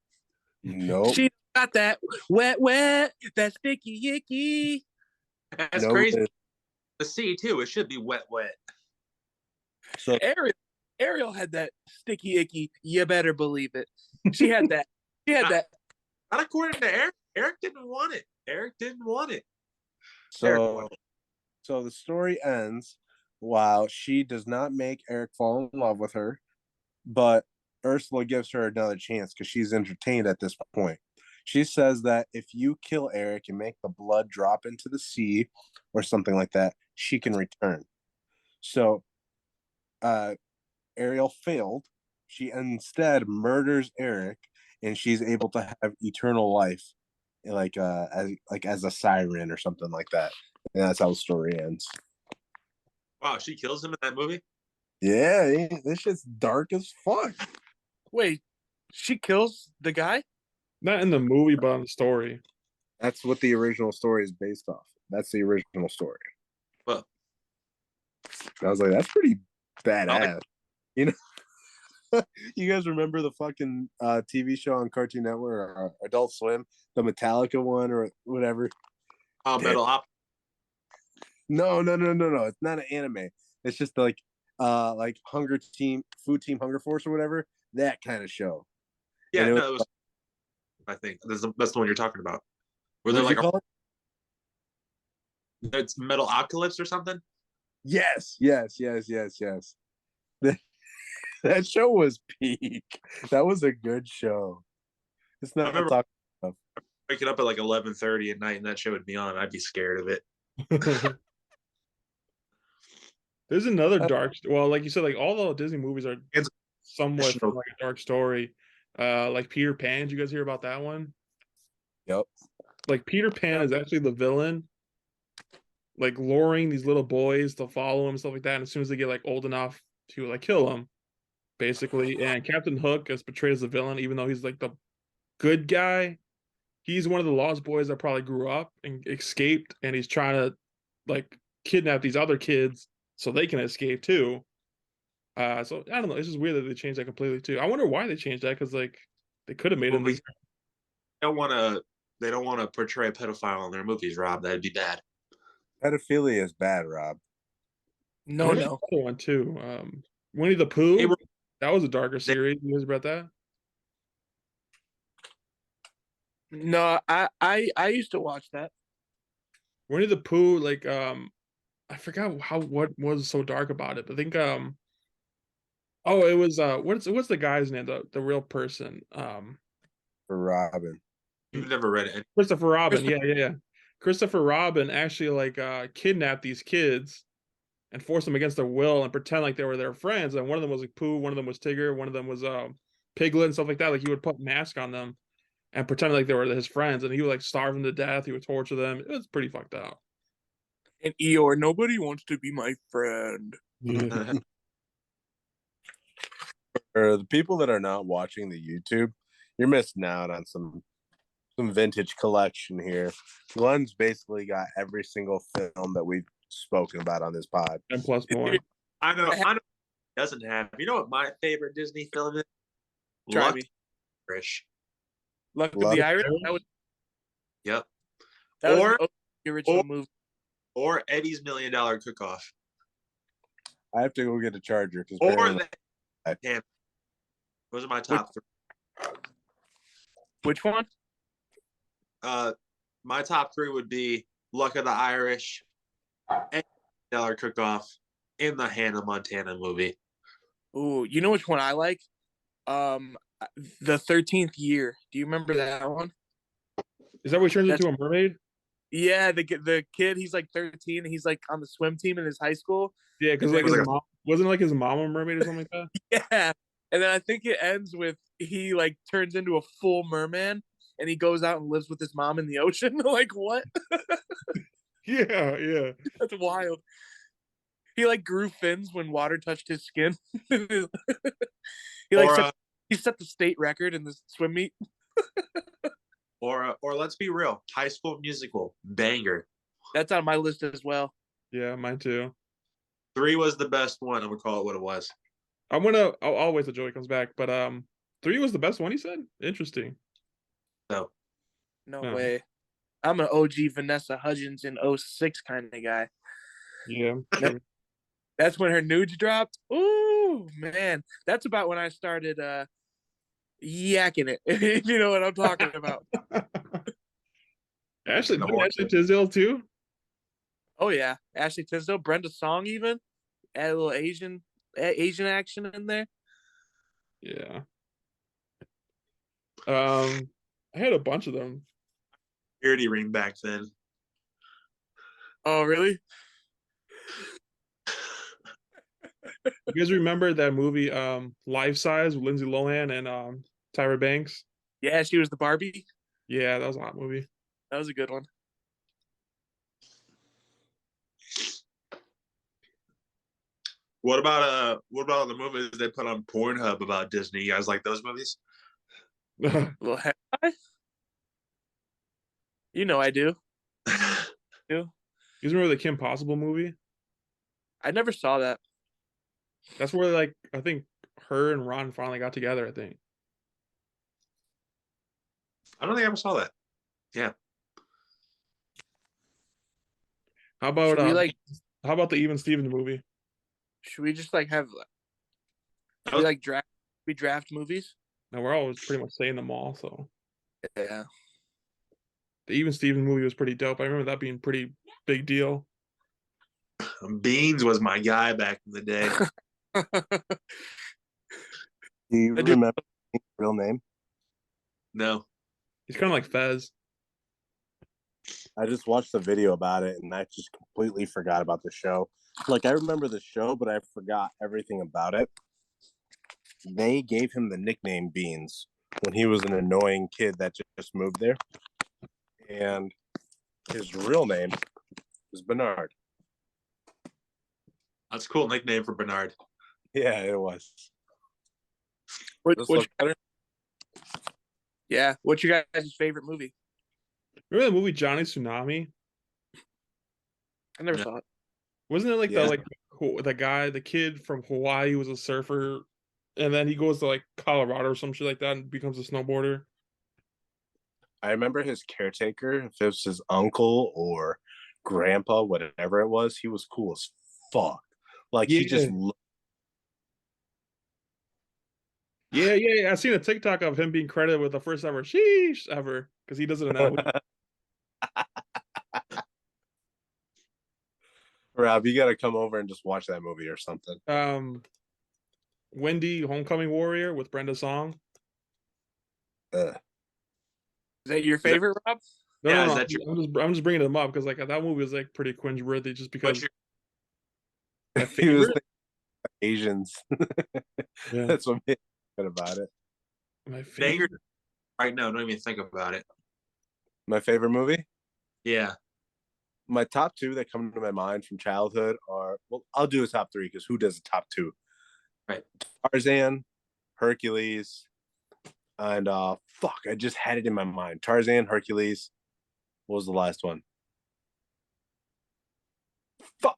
Nope. She got that wet, that sticky icky. That's crazy. The sea too. It should be wet. So Ariel had that sticky icky. You better believe it. She had that. She had that. Not according to Eric. Eric didn't want it. So the story ends while she does not make Eric fall in love with her, but Ursula gives her another chance because she's entertained at this point. She says that if you kill Eric and make the blood drop into the sea or something like that, she can return. So Ariel failed. She instead murders Eric, and she's able to have eternal life, like as a siren or something like that. And that's how the story ends. Wow, she kills him in that movie? Yeah, this shit's dark as fuck. Wait, She kills the guy? Not in the movie, but on the story. That's what the original story is based off. That's the original story. Well, I was like, that's pretty I badass. You know, you guys remember the fucking TV show on Cartoon Network or Adult Swim, the Metallica one or whatever? Metal Op. No. It's not an anime. It's just like Hunger Team, Food Team Hunger Force or whatever. That kind of show. Yeah, And no, it was. I think that's the one you're talking about. Where they're what did like, you call it? it's Metal Apocalypse or something. Yes. That show was peak. That was a good show. It's I not remember talking about. waking up at like 11:30 at night and that show would be on. I'd be scared of it. There's another dark. Well, like you said, like all the Disney movies are It's somewhat from, like a dark story. Like Peter Pan. Did you guys hear about that one? Yep. Like Peter Pan is actually the villain, like luring these little boys to follow him and stuff like that. And as soon as they get like old enough to like kill him, basically. And Captain Hook is portrayed as the villain, even though he's like the good guy. He's one of the lost boys that probably grew up and escaped, and he's trying to like kidnap these other kids so they can escape too. So I don't know. It's just weird that they changed that completely too. I wonder why they changed that, because like they could have made him. They don't want to. They don't want to portray a pedophile in their movies, Rob. That'd be bad. Pedophilia is bad, Rob. No. Other one too. Winnie the Pooh. Hey, that was a darker series. You guys about that? No, I used to watch that. Winnie the Pooh, like I forgot what was so dark about it, but I think oh, it was what's the guy's name, the real person? For Robin. You've never read it. Christopher Robin. Yeah. Christopher Robin actually like kidnapped these kids and forced them against their will and pretend like they were their friends. And one of them was like Pooh, one of them was Tigger, one of them was Piglet and stuff like that. Like he would put mask on them and pretend like they were his friends, and he would like starve them to death. He would torture them. It was pretty fucked up. And Eeyore, nobody wants to be my friend. Yeah. For the people that are not watching the YouTube, you're missing out on some vintage collection here. Glenn's basically got every single film that we've spoken about on this pod. And plus more. I know. Doesn't have. You know what my favorite Disney film is? Try Luck me. Irish. Luck of Luck the of Irish. the Yep. That was Or- the original movie. Or Eddie's $1 Million Cook-Off. I have to go get a charger because Or that. Damn. Those are my top three. Which one? My top three would be Luck of the Irish, Eddie's $1 Million Cook-Off, and the Hannah Montana movie. Ooh, you know which one I like? The 13th Year. Do you remember that one? Is that what he turns into a mermaid? Yeah, the kid, he's like 13 and he's like on the swim team in his high school. Yeah, because like his mom wasn't like his mom a mermaid or something like that. Yeah. And then I think it ends with he like turns into a full merman and he goes out and lives with his mom in the ocean. Like what? Yeah. That's wild. He like grew fins when water touched his skin. He set the state record in the swim meet. Or let's be real, High School Musical, banger. That's on my list as well. Yeah, mine too. 3 was the best one. I'm gonna call it what it was. I'll wait till Joey comes back, but 3 was the best one, he said. Interesting. So No way. I'm an OG Vanessa Hudgens in 06 kind of guy. Yeah. That's when her nudes dropped. Ooh, man. That's about when I started yakking it. If you know what I'm talking about. Ashley Tisdale too? Oh yeah. Ashley Tisdale, Brenda Song even. Add a little Asian action in there. Yeah. I had a bunch of them. security ring back then. Oh, really? You guys remember that movie Life Size with Lindsay Lohan and Tyra Banks? Yeah, she was the Barbie. Yeah, that was a hot movie. That was a good one. What about the movies they put on Pornhub about Disney? You guys like those movies? Little hentai? You know I do. You remember the Kim Possible movie? I never saw that. That's where like I think her and Ron finally got together. I think. I don't think I ever saw that. Yeah. How about Should we like? how about the Even Stevens movie? Should we just like have? Should Oh. we like draft? We draft movies. Now we're always pretty much saying them all. So Yeah. the Even Stevens movie was pretty dope. I remember that being pretty big deal. Beans was my guy back in the day. Do you I do- remember his real name? No. He's kind of like Fez. I just watched the video about it and I just completely forgot about the show. Like I remember the show, but I forgot everything about it. They gave him the nickname Beans when he was an annoying kid that just moved there. And his real name was Bernard. That's a cool nickname for Bernard. Yeah, it was. What's better? yeah? What's your guys' favorite movie? Remember the movie Johnny Tsunami? I never Yeah. saw it. Wasn't it like Yeah. the kid from Hawaii was a surfer, and then he goes to like Colorado or some shit like that and becomes a snowboarder? I remember his caretaker, if it was his uncle or grandpa, whatever it was, he was cool as fuck. Like he just Yeah. I seen a TikTok of him being credited with the first ever sheesh ever because he does it in that movie. Rob, you gotta come over and just watch that movie or something. Wendy, Homecoming Warrior with Brenda Song. Ugh. Is that your favorite, Rob? No, Is no. that I'm just bringing them up because like that movie was like pretty cringe worthy just because. What's your My He was favorite? Asians. Yeah. That's what made me good about it. My Banger favorite. right now? Don't even think about it. My favorite movie? Yeah. My top two that come to my mind from childhood are, well, I'll do a top three because who does a top two? Right. Tarzan, Hercules, and fuck, I just had it in my mind. Tarzan, Hercules. What was the last one? Fuck.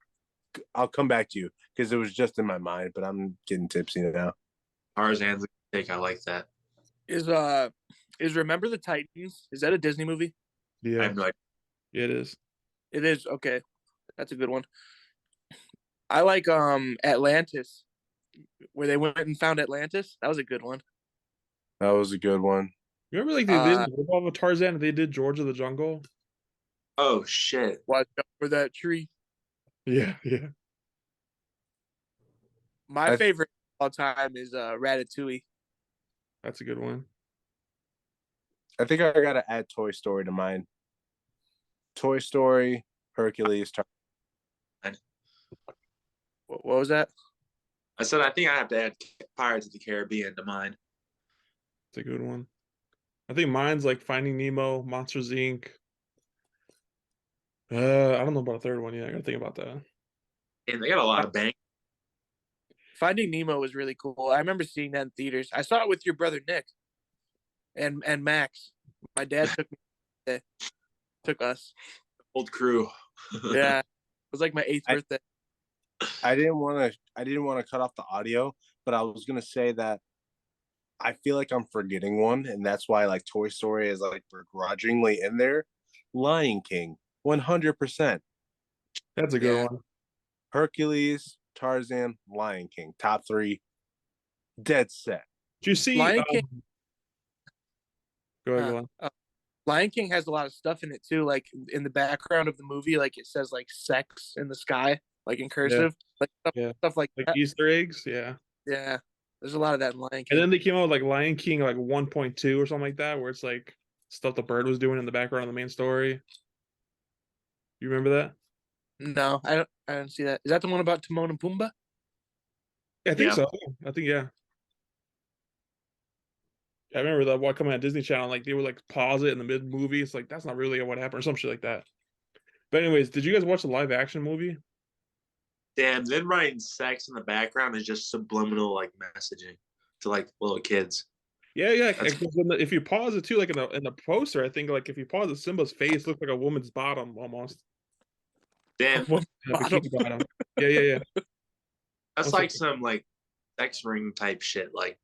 I'll come back to you because it was just in my mind, but I'm getting tipsy now. Tarzan's a good take. I like that. Is Remember the Titans? Is that a Disney movie? I Yeah, have no idea. it is. It is. Okay, that's a good one. I like Atlantis, where they went and found Atlantis. That was a good one. That was a good one. Remember, like they did with Tarzan, they did George of the Jungle. Oh shit. Watch out for that tree. Yeah. My favorite of all time is Ratatouille. That's a good one. I think I gotta add Toy Story to mine. Toy Story, Hercules, What was that? I said I think I have to add Pirates of the Caribbean to mine. It's a good one. I think mine's like Finding Nemo, Monsters Inc. I don't know about a third one yet. I gotta think about that. And they got a lot of bang. Finding Nemo was really cool. I remember seeing that in theaters. I saw it with your brother Nick and Max. My dad took us. Old crew. Yeah, it was like my 8th birthday. I didn't want to cut off the audio, but I was gonna say that I feel like I'm forgetting one, and that's why like Toy Story is like begrudgingly in there. Lion King, 100%. That's a good one. Hercules, Tarzan, Lion King, top three, dead set. Do you see Lion King? Go ahead, go on. Lion King has a lot of stuff in it too. Like in the background of the movie, like it says like sex in the sky, like in cursive, like stuff like Like that. Easter eggs, yeah. Yeah, there's a lot of that in Lion King. And then they came out with like Lion King like 1.2 or something like that, where it's like stuff the bird was doing in the background of the main story. You remember that? No, I don't see that. Is that the one about Timon and Pumbaa? I think Yeah. so. I think yeah. I remember that one coming on Disney Channel, like they would like pause it in the mid movie. It's like that's not really what happened or some shit like that. But anyways, did you guys watch the live action movie? Damn, then writing sex in the background is just subliminal like messaging to like little kids. Yeah. That's- If you pause it too, like in the poster, I think like if you pause it, Simba's face looks like a woman's bottom almost. Damn, What A bottom? bikini bottom. Yeah. that's What's like it- some like sex ring type shit, like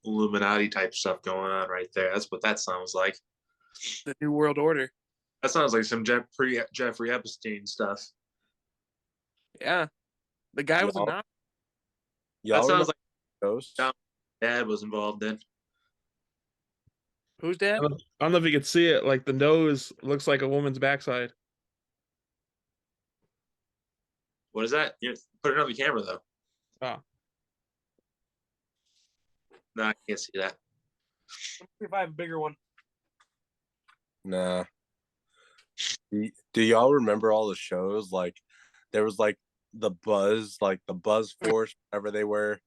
Illuminati type stuff going on right there. That's what that sounds like. The New World Order. That sounds like some Jeffrey Epstein stuff. Yeah. The guy was a Y'all- Nazi. That Y'all sounds remember like Ghosts? Yeah. Dad was involved in. Who's dad? I don't know if you could see it. Like the nose looks like a woman's backside. What is that? You put it on the camera though. Oh. No, I can't see that. Let me see if I have a bigger one. Nah. Do y'all remember all the shows? Like, there was like the Buzz Force, whatever they were.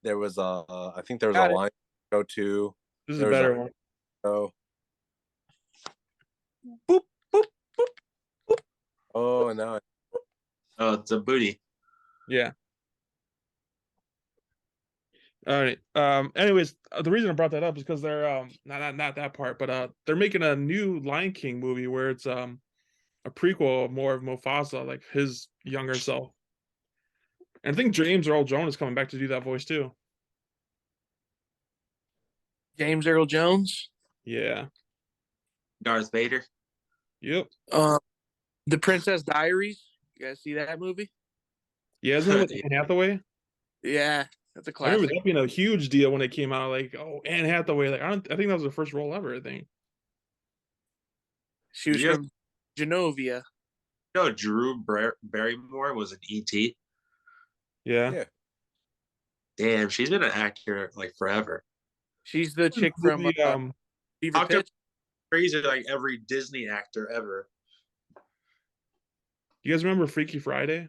There was I think there was Got a it. line show too. This is There a was better a- one. Oh, Boop, boop, boop. oh, and now Oh, it's a booty. Yeah. All right. Anyways, the reason I brought that up is because they're not that part, but they're making a new Lion King movie where it's a prequel more of Mufasa, like his younger self. And I think James Earl Jones is coming back to do that voice too. James Earl Jones. Yeah. Darth Vader. Yep. The Princess Diaries. You guys see that movie? Yeah, isn't it with Anne Hathaway? Yeah, that's a I remember classic. that being a huge deal when it came out. Like, oh, Anne Hathaway. Like, I think that was the first role ever. I think. She was Yeah. from Genovia. You know, Drew Barrymore was an ET. Yeah. Yeah. Damn, she's been an actor like forever. She's the chick from Movie, Fever How come- Pitch. Crazy, like every Disney actor ever. you guys remember Freaky Friday?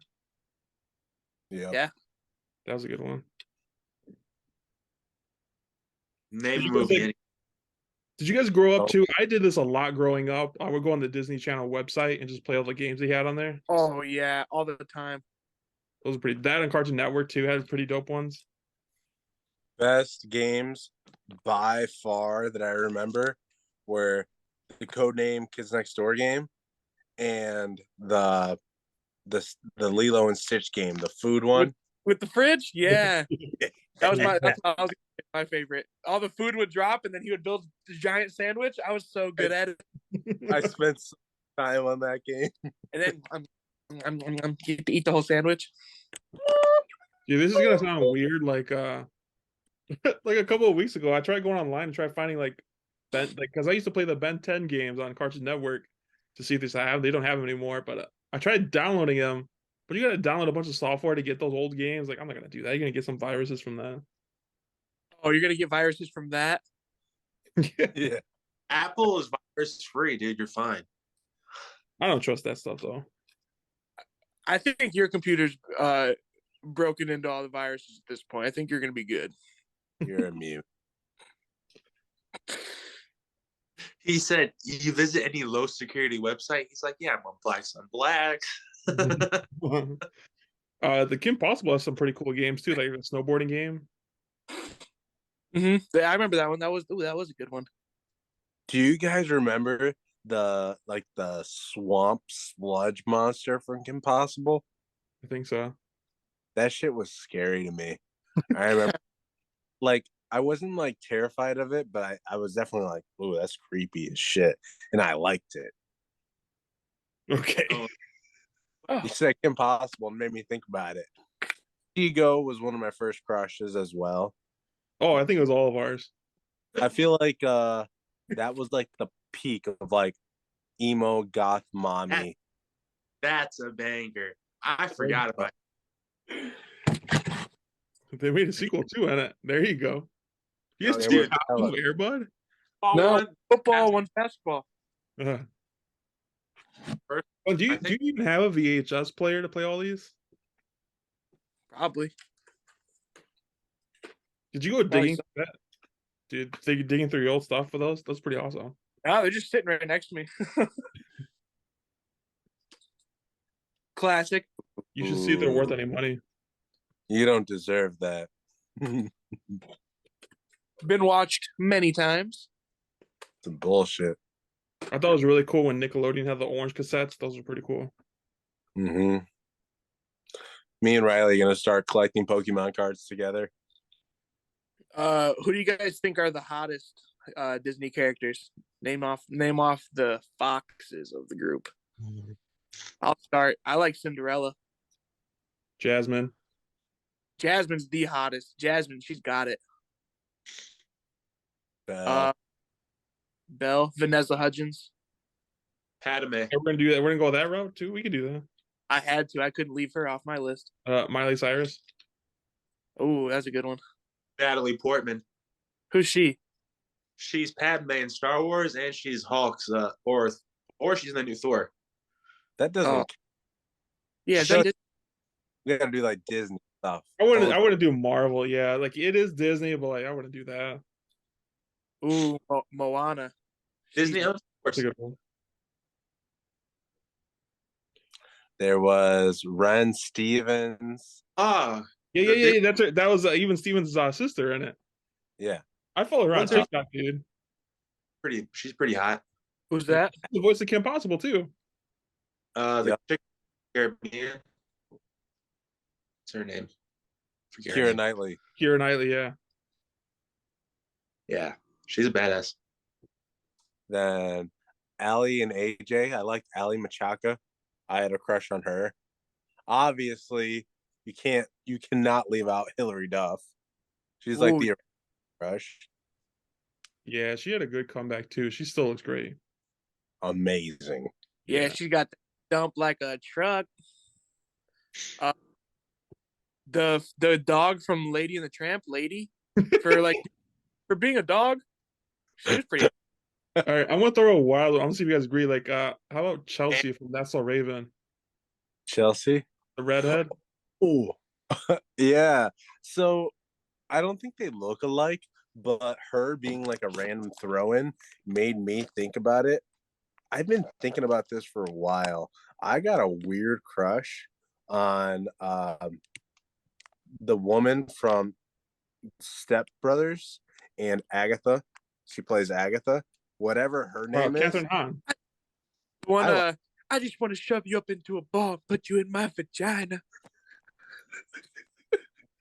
yeah. Yeah. That was a good one. Name a you movie. guys Did you guys grow up Oh. too? I did this a lot growing up. I would go on the Disney Channel website and just play all the games they had on there. Oh yeah, all the time. Those are pretty. That and Cartoon Network too had pretty dope ones. Best games by far that I remember were the Codename Kids Next Door game and the Lilo and Stitch game, the food one. With the fridge? Yeah. That was Yeah. my favorite. All the food would drop and then he would build the giant sandwich. I was so good at it. I spent some time on that game. And then I'm eat the whole sandwich. Yeah, this is gonna sound weird. Like like a couple of weeks ago, I tried going online and tried finding like because I used to play the Ben 10 games on Cartoon Network to see if they have. They don't have them anymore, but I tried downloading them. But you gotta download a bunch of software to get those old games. Like I'm not gonna do that. You're gonna get some viruses from that. Oh, you're gonna get viruses from that? Yeah. Apple is virus free, dude. You're fine. I don't trust that stuff though. I think your computer's broken into all the viruses at this point. I think you're gonna be good. You're immune. He said, "You visit any low security website?" He's like, "Yeah, I'm on Black Sun Black." The Kim Possible has some pretty cool games too, like the snowboarding game. I remember that one. That was a good one. Do you guys remember the swamp sludge monster from Kim Possible? I think so. That shit was scary to me. I remember like I wasn't like terrified of it, but I was definitely like, "Ooh, that's creepy as shit," and I liked it. Okay. Oh, You said Kim Possible and made me think about it. Ego was one of my first crushes as well. Oh, I think it was all of ours. I feel like that was like the peak of like emo goth mommy. That's a banger. I forgot about They made a sequel too, and there you go. You guys Yeah, see we're House of Air Bud? it. no, One, football, one basketball. Uh, First, oh, do I you think- even have a VHS player to play all these? Probably. Did you go Probably digging through that? Dude, digging through your old stuff for those? That's pretty awesome. No, they're just sitting right next to me. Classic. You should see if they're worth Ooh. any money. You don't deserve that. Been watched many times. Some bullshit. I thought it was really cool when Nickelodeon had the orange cassettes. Those were pretty cool. Mm-hmm. Me and Riley are gonna start collecting Pokemon cards together. Who do you guys think are the hottest Disney characters? Name off the foxes of the group. I'll start. I like Cinderella. Jasmine. Jasmine's the hottest. Jasmine, she's got it. Belle, Vanessa Hudgens. Padme. Yeah, we're gonna do that. We're gonna go that route too. We can do that. I had to. I couldn't leave her off my list. Miley Cyrus. Oh, that's a good one. Natalie Portman. Who's she? She's Padme in Star Wars, and she's Hulk's, or she's in the new Thor. That doesn't. Yeah, Shut- they did. We gotta do like Disney stuff. I wouldn't do Marvel. Yeah, like it is Disney, but like I wouldn't do that. Ooh, Moana. Disney, of That's course. a good one. There was Ren Stevens. Ah, Yeah. That's it. That was even Stevens' sister in it. Yeah. I follow her on What's her- TikTok, dude. she's pretty hot. Who's that? The voice of Kim Possible too. The Yep. chick Caribbean. What's her name? Forget her Keira name. Knightley. Keira Knightley, yeah. Yeah, she's a badass. Then Allie and AJ. I liked Allie Machaka. I had a crush on her. Obviously, you cannot leave out Hilary Duff. She's like Ooh. the crush. Yeah, she had a good comeback too. She still looks great. Amazing. Yeah, she got the dump like a truck. The dog from Lady and the Tramp, Lady, for being a dog, she was pretty. All right, I'm gonna throw a wild one. I'm gonna see if you guys agree. Like, how about Chelsea from That's So Raven, Chelsea. the redhead? Oh, yeah. So I don't think they look alike, but her being like a random throw-in made me think about it. I've been thinking about this for a while. I got a weird crush on the woman from Step Brothers and Agatha. She plays Agatha. Whatever her name is. Catherine Hahn. I just want to shove you up into a ball and put you in my vagina.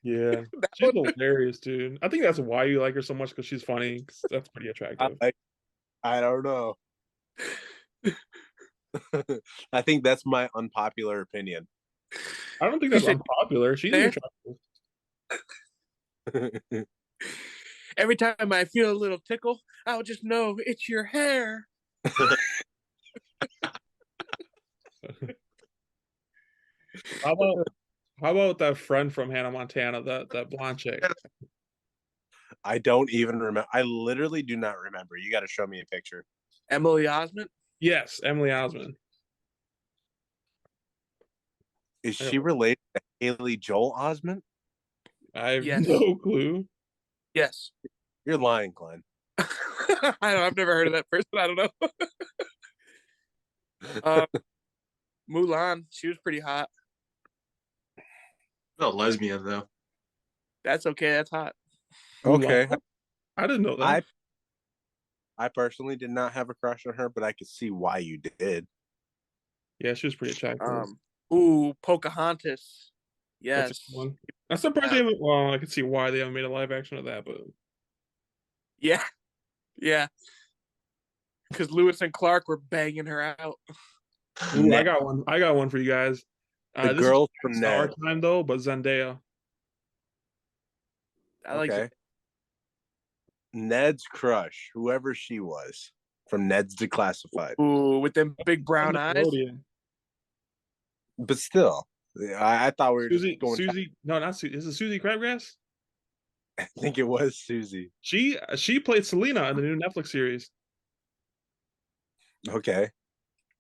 Yeah, she's hilarious, dude. I think that's why you like her so much, because she's funny. 'Cause that's pretty attractive. I don't know. I think that's my unpopular opinion. I don't think that's You said- unpopular. She's There? attractive. Every time I feel a little tickle, I'll just know it's your hair. How about that friend from Hannah Montana, that blonde chick? I don't even remember. I literally do not remember. You got to show me a picture. Emily Osment. Yes, Emily Osment. Is she related to Haley Joel Osment? I have Yes. no clue. Yes. You're lying, Glenn. I've never heard of that person. I don't know. Mulan, she was pretty hot. No lesbian though. That's okay. That's hot. Okay. I didn't know that. I personally did not have a crush on her, but I could see why you did. Yeah, she was pretty attractive. Pocahontas. Yes. That's a good one. I'm surprised they haven't. Well, I can see why they haven't made a live action of that, but Yeah. Yeah. Because Lewis and Clark were banging her out. ooh, I got one. I got one for you guys. The This girl is from Star Ned. Time though, but Zendaya. I like Okay. Ned's crush, whoever she was, from Ned's Declassified. Ooh, with them big brown eyes. Nickelodeon. But still, I thought we were Susie, just going. Susie, no, not Susie. Is it Susie Crabgrass? I think it was Susie. She played Selena in the new Netflix series. Okay.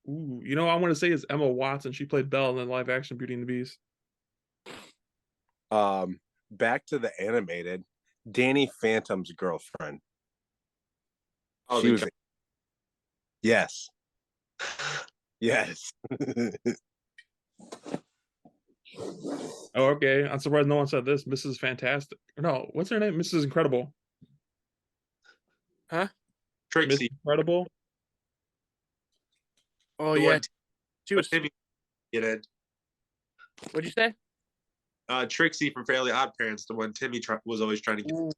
Ooh, you know, I want to say is Emma Watson. She played Belle in the live action Beauty and the Beast. Back to the animated. Danny Phantom's girlfriend. Oh, She the was. Yes. Yes. Oh, okay. I'm surprised no one said this. Mrs. Fantastic. No, what's her name? Mrs. Incredible. Huh? Miss Trixie. Incredible. Oh The yeah, one she was. Timmy get in. What'd you say? Trixie from Fairly Odd Parents, the one Timmy was always trying to get. Ooh,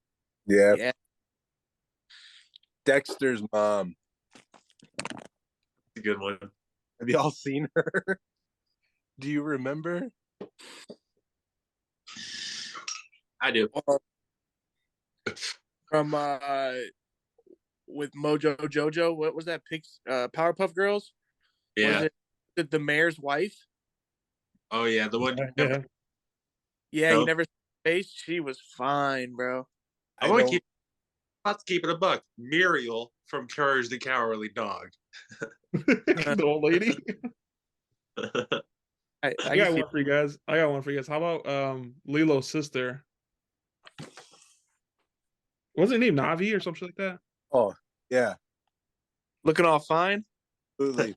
Yeah. yeah. Dexter's mom. A good one. Have y'all seen her? Do you remember? I do. From with Mojo Jojo. What was that? Powerpuff Girls. Yeah. Was it the mayor's wife? Oh yeah, the one. Yeah. Yeah, No. you never saw her face. She was fine, bro. I want to keep. Let's keep it a buck. Muriel from Courage the Cowardly Dog. The old lady. I I got one for you guys. How about Lilo's sister? Wasn't her name Navi or something like that? Oh, yeah. looking all fine. Absolutely.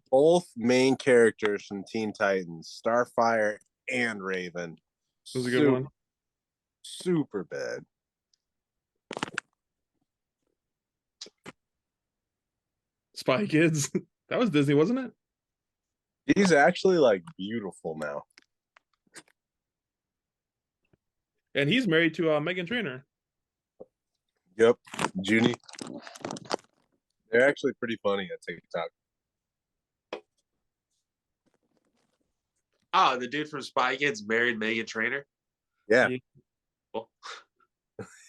Both main characters from Teen Titans, Starfire and Raven. It was a good one. Super bad. Spy Kids. That was Disney, wasn't it? He's actually like beautiful now. And he's married to Megan Trainor. Yep, Junie. They're actually pretty funny at TikTok. Oh, the dude from Spy Kids married Megan Trainor. Yeah, Well,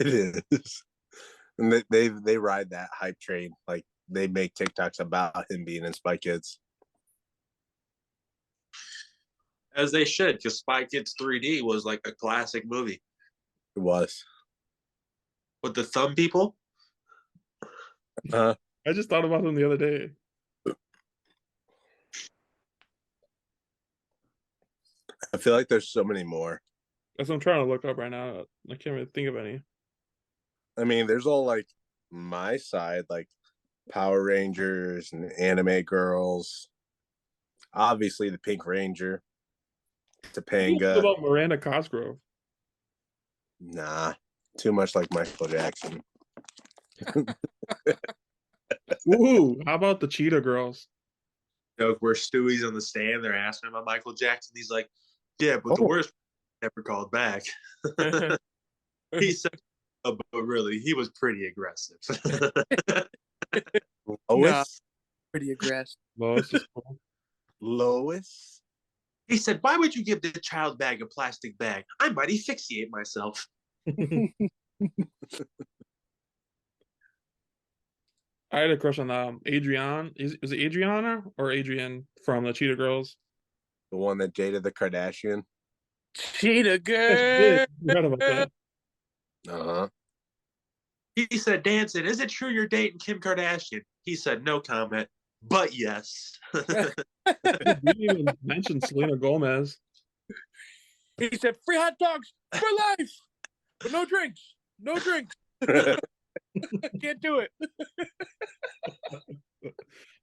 it is. And they ride that hype train. Like they make TikToks about him being in Spy Kids. as they should, because Spy Kids 3D was like a classic movie. It was. With the thumb people. I just thought about him the other day. I feel like there's so many more. That's what I'm trying to look up right now. I can't really think of any. I mean, there's all like my side, like Power Rangers and Anime Girls. Obviously, the Pink Ranger, What Topanga. about Miranda Cosgrove? Nah, too much like Michael Jackson. Ooh, how about the Cheetah Girls? Joke where Stewie's on the stand, they're asking about Michael Jackson. He's like, "Yeah, but the worst never called back." He said, oh, but really, he was pretty aggressive. Lois? Pretty aggressive. Lois is cool. Lois? He said, "Why would you give the child bag a plastic bag? I might asphyxiate myself." I had a crush on Adrian. Is it Adriana or Adrian from the Cheetah Girls? The one that dated the Kardashian? Cheetah girl. Yes, I forgot about that. Uh-huh. He said, "Dancing, is it true you're dating Kim Kardashian?" He said, "No comment, but yes." You didn't even mention Selena Gomez. He said, "Free hot dogs for life, but no drinks. No drinks. Can't do it."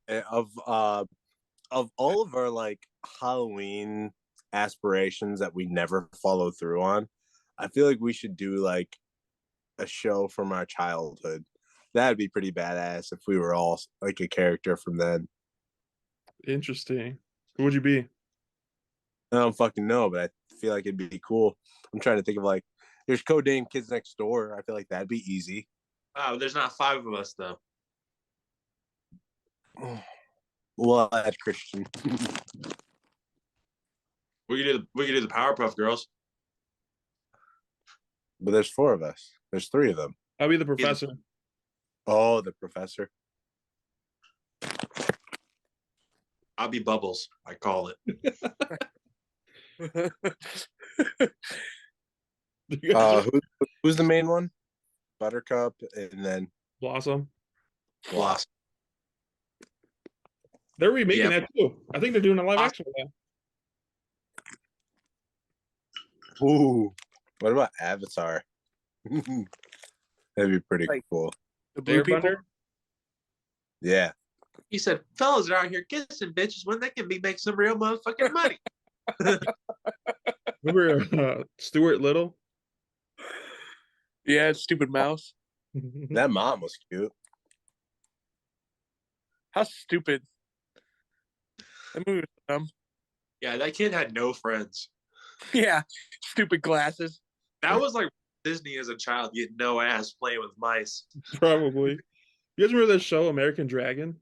And of all of our like Halloween aspirations that we never follow through on, I feel like we should do like a show from our childhood. That'd be pretty badass if we were all like a character from then. Interesting. Who would you be? I don't fucking know, but I feel like it'd be cool. I'm trying to think of like, there's Codename Kids Next Door. I feel like that'd be easy. Wow, there's not 5 of us though. Well, that's Christian. We could do the Powerpuff Girls. But there's 4 of us. There's 3 of them. I'll be the professor. Oh, the professor. I'll be Bubbles. I call it. Who's the main one? Buttercup, and then Blossom. Blossom. They're remaking that too. I think they're doing a live action of that. Ooh, what about Avatar? That'd be pretty Like- cool. The blue people. Airbender? Yeah. He said, "Fellas are out here kissing bitches when they can be making some real motherfucking money." Remember Stuart Little? Yeah, stupid mouse. That mom was cute. How stupid. That movie was dumb. Yeah, that kid had no friends. Yeah, stupid glasses. That was like Disney as a child getting no ass playing with mice. Probably. You guys remember that show, American Dragon?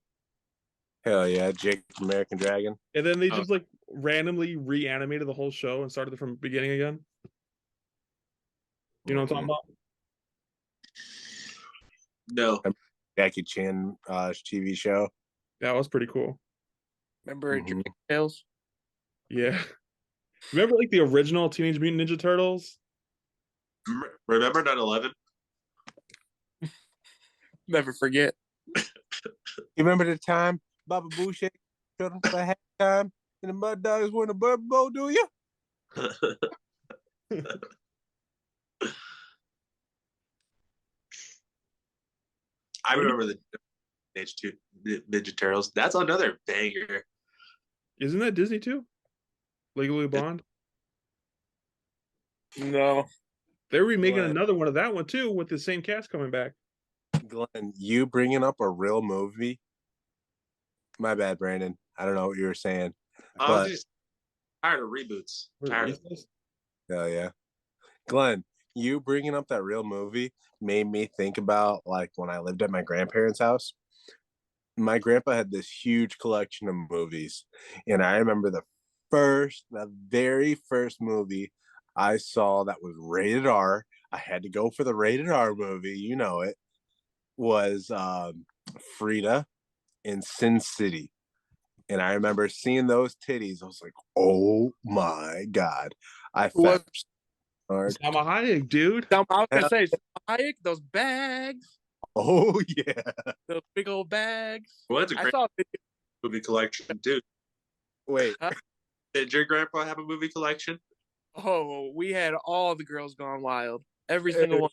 Hell yeah, Jake American Dragon. And then they Oh. just like randomly reanimated the whole show and started it from the beginning again. You know what I'm talking about? No. Jackie Chan TV show. That was pretty cool. Remember Mhm. Drake Tales? Yeah. Remember like the original Teenage Mutant Ninja Turtles? Remember 9/11? Never forget. You remember the time Baba Boucher showed up for halftime and the Mud Dogs won the Super Bowl, do you? I remember the H2 Ninja Turtles. That's another banger. Isn't that Disney too? Legally Blonde? No. They're remaking What? another one of that one too with the same cast coming back. Glenn, you bringing up a real movie? My bad, Brandon. I don't know what you were saying. I was But just tired of reboots. Tired of hell yeah. Glenn, you bringing up that real movie made me think about like when I lived at my grandparents' house. My grandpa had this huge collection of movies. And I remember the very first movie I saw that was rated R. I had to go for the rated R movie, you know it, was Frida in Sin City. And I remember seeing those titties. I was like, oh my God. I Who was- felt hard. Salma Hayek, dude. I was gonna say Hayek, those bags, Oh yeah. those big old bags. Well, that's a I great saw a video. movie collection too. Wait. Did your grandpa have a movie collection? Oh, we had all the girls gone wild. Every single one.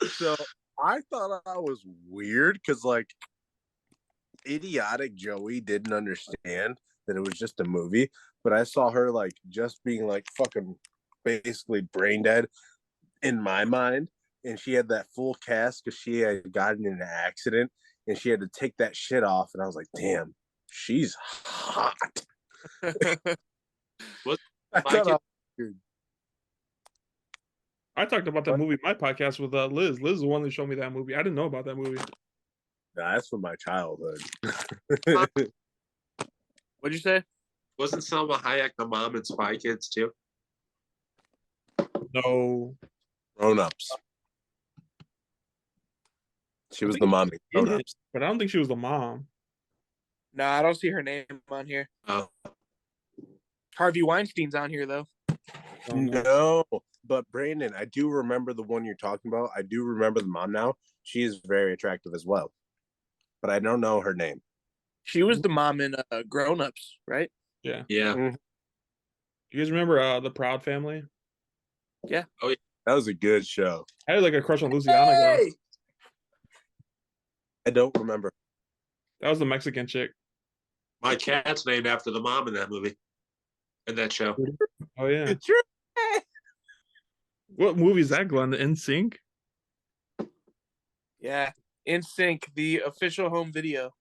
So I thought I was weird because like idiotic Joey didn't understand that it was just a movie, but I saw her like just being like fucking basically brain dead in my mind, and she had that full cast because she had gotten in an accident and she had to take that shit off, and I was like, damn, she's hot. What? I thought I was weird. I talked about that movie in my podcast with Liz. Liz is the one that showed me that movie. I didn't know about that movie. Nah, that's from my childhood. What'd you say? Wasn't Selma Hayek the mom in Spy Kids too? No. Grown-ups. She was the mom in In it, Grown-ups. but I don't think she was the mom. No, I don't see her name on here. Oh, Harvey Weinstein's on here though. Oh, no. No, but Brandon, I do remember the one you're talking about. I do remember the mom now. She is very attractive as well, but I don't know her name. She was the mom in Grown Ups, right? Yeah. yeah. You guys remember The Proud Family? That was a good show. I had like a crush on Luciana. Girl. I don't remember. That was the Mexican chick. My cat's named after the mom in that movie, in that show. Oh yeah. Sure. What movie is that, Glenn? The NSYNC? Yeah. In Sync, the official home video.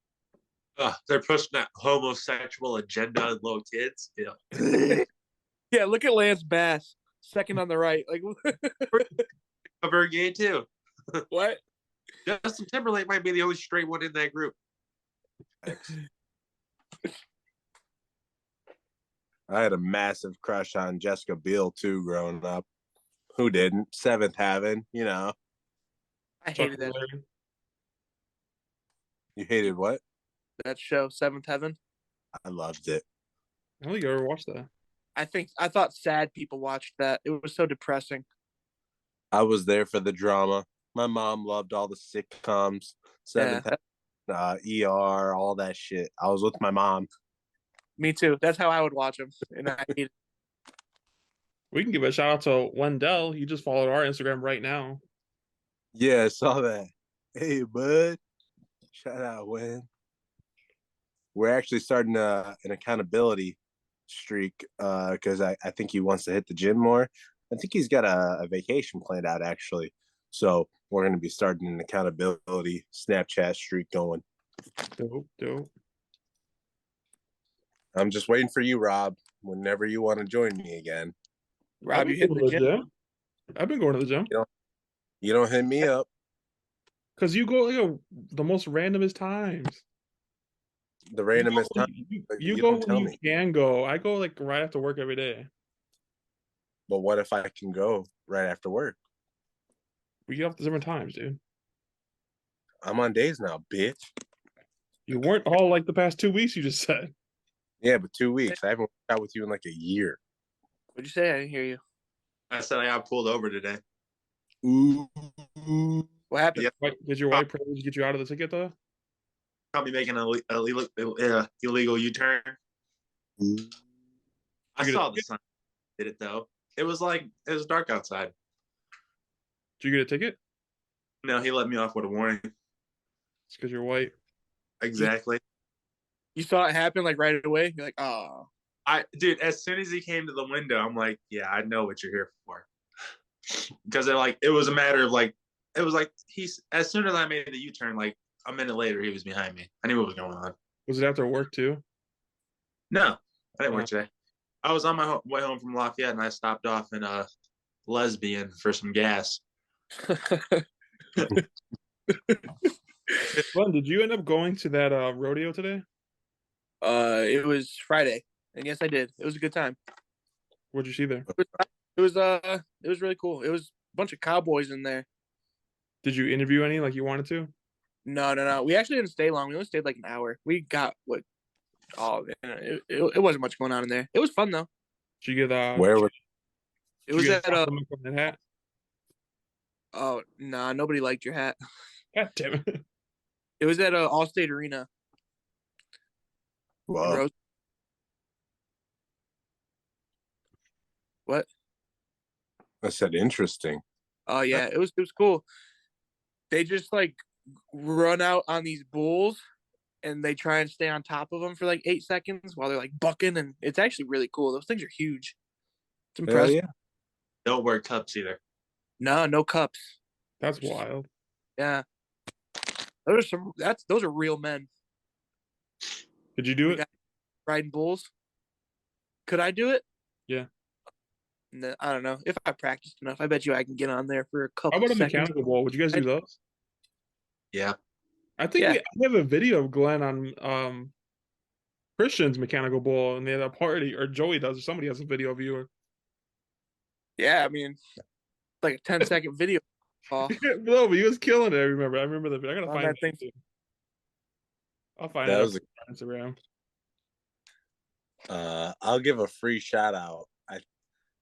They're pushing that homosexual agenda on little kids. Yeah. Yeah, look at Lance Bass, second on the right. Like Cover gay too. what? Justin Timberlake might be the only straight one in that group. I had a massive crush on Jessica Biel too growing up. Who didn't? Seventh Heaven, you know. I hated that You hated what? show, Seventh Heaven. I loved it. I don't think I ever watched that. I thought sad people watched that. It was so depressing. I was there for the drama. My mom loved all the sitcoms, Seventh Heaven, ER, all that shit. I was with my mom. Me too. That's how I would watch them. And I hated We can give a shout out to Wendell. He just followed our Instagram right now. Yeah, I saw that. Hey, bud. Shout out, Wen. We're actually starting an accountability streak because I think he wants to hit the gym more. I think he's got a vacation planned out, actually. So we're going to be starting an accountability Snapchat streak going. Dope. I'm just waiting for you, Rob, whenever you want to join me again. Rob, you hitting the gym? I've been going to the gym. You don't hit me up. Because you go like the most randomest times. The randomest time. You go when you can go. I go like right after work every day. But what if I can go right after work? We get off the different times, dude. I'm on days now, bitch. You weren't all like the past 2 weeks, you just said. Yeah, but 2 weeks. I haven't worked out with you in like a year. What'd you say? I didn't hear you. I said I got pulled over today. Ooh. What happened? Yeah. Did your white privilege get you out of the ticket, though? Caught me making an illegal U-turn. I saw the sign. Did it though? It was dark outside. Did you get a ticket? No, he let me off with a warning. It's because you're white. Exactly. You saw it happen like right away. You're like, oh. Dude, as soon as he came to the window, I'm like, yeah, I know what you're here for. Because it was a matter of as soon as I made the U-turn, like a minute later, he was behind me. I knew what was going on. Was it after work too? No, I didn't work today. I was on my way home from Lafayette, and I stopped off in Lesbian for some gas. It's fun. Did you end up going to that rodeo today? It was Friday, and yes, I did. It was a good time. What'd you see there? It was really cool. It was a bunch of cowboys in there. Did you interview any like you wanted to? No. We actually didn't stay long. We only stayed like an hour. We got what? Oh, it wasn't much going on in there. It was fun though. Did you get Where was it? Was at that hat? Oh nah, nobody liked your hat. God damn it! It was at Allstate Arena. Wow. What? I said interesting. Oh yeah, it was cool. They just like run out on these bulls and they try and stay on top of them for like 8 seconds while they're like bucking, and it's actually really cool. Those things are huge. It's impressive. Yeah. Don't wear cups either. No cups. That's wild. Yeah. Those are real men. Did you do it? Riding bulls. Could I do it? Yeah. No, I don't know. If I practiced enough, I bet you I can get on there for a couple. How about a seconds. mechanical bull? Would you guys do those? Yeah. I think I have a video of Glenn on Christian's mechanical bull, and they had a party, or Joey does, or somebody has a video of you. Yeah, I mean, like a 10-second video. No, but he was killing it. I remember the video. I gotta find that thing. I'll find it on Instagram. I'll give a free shout out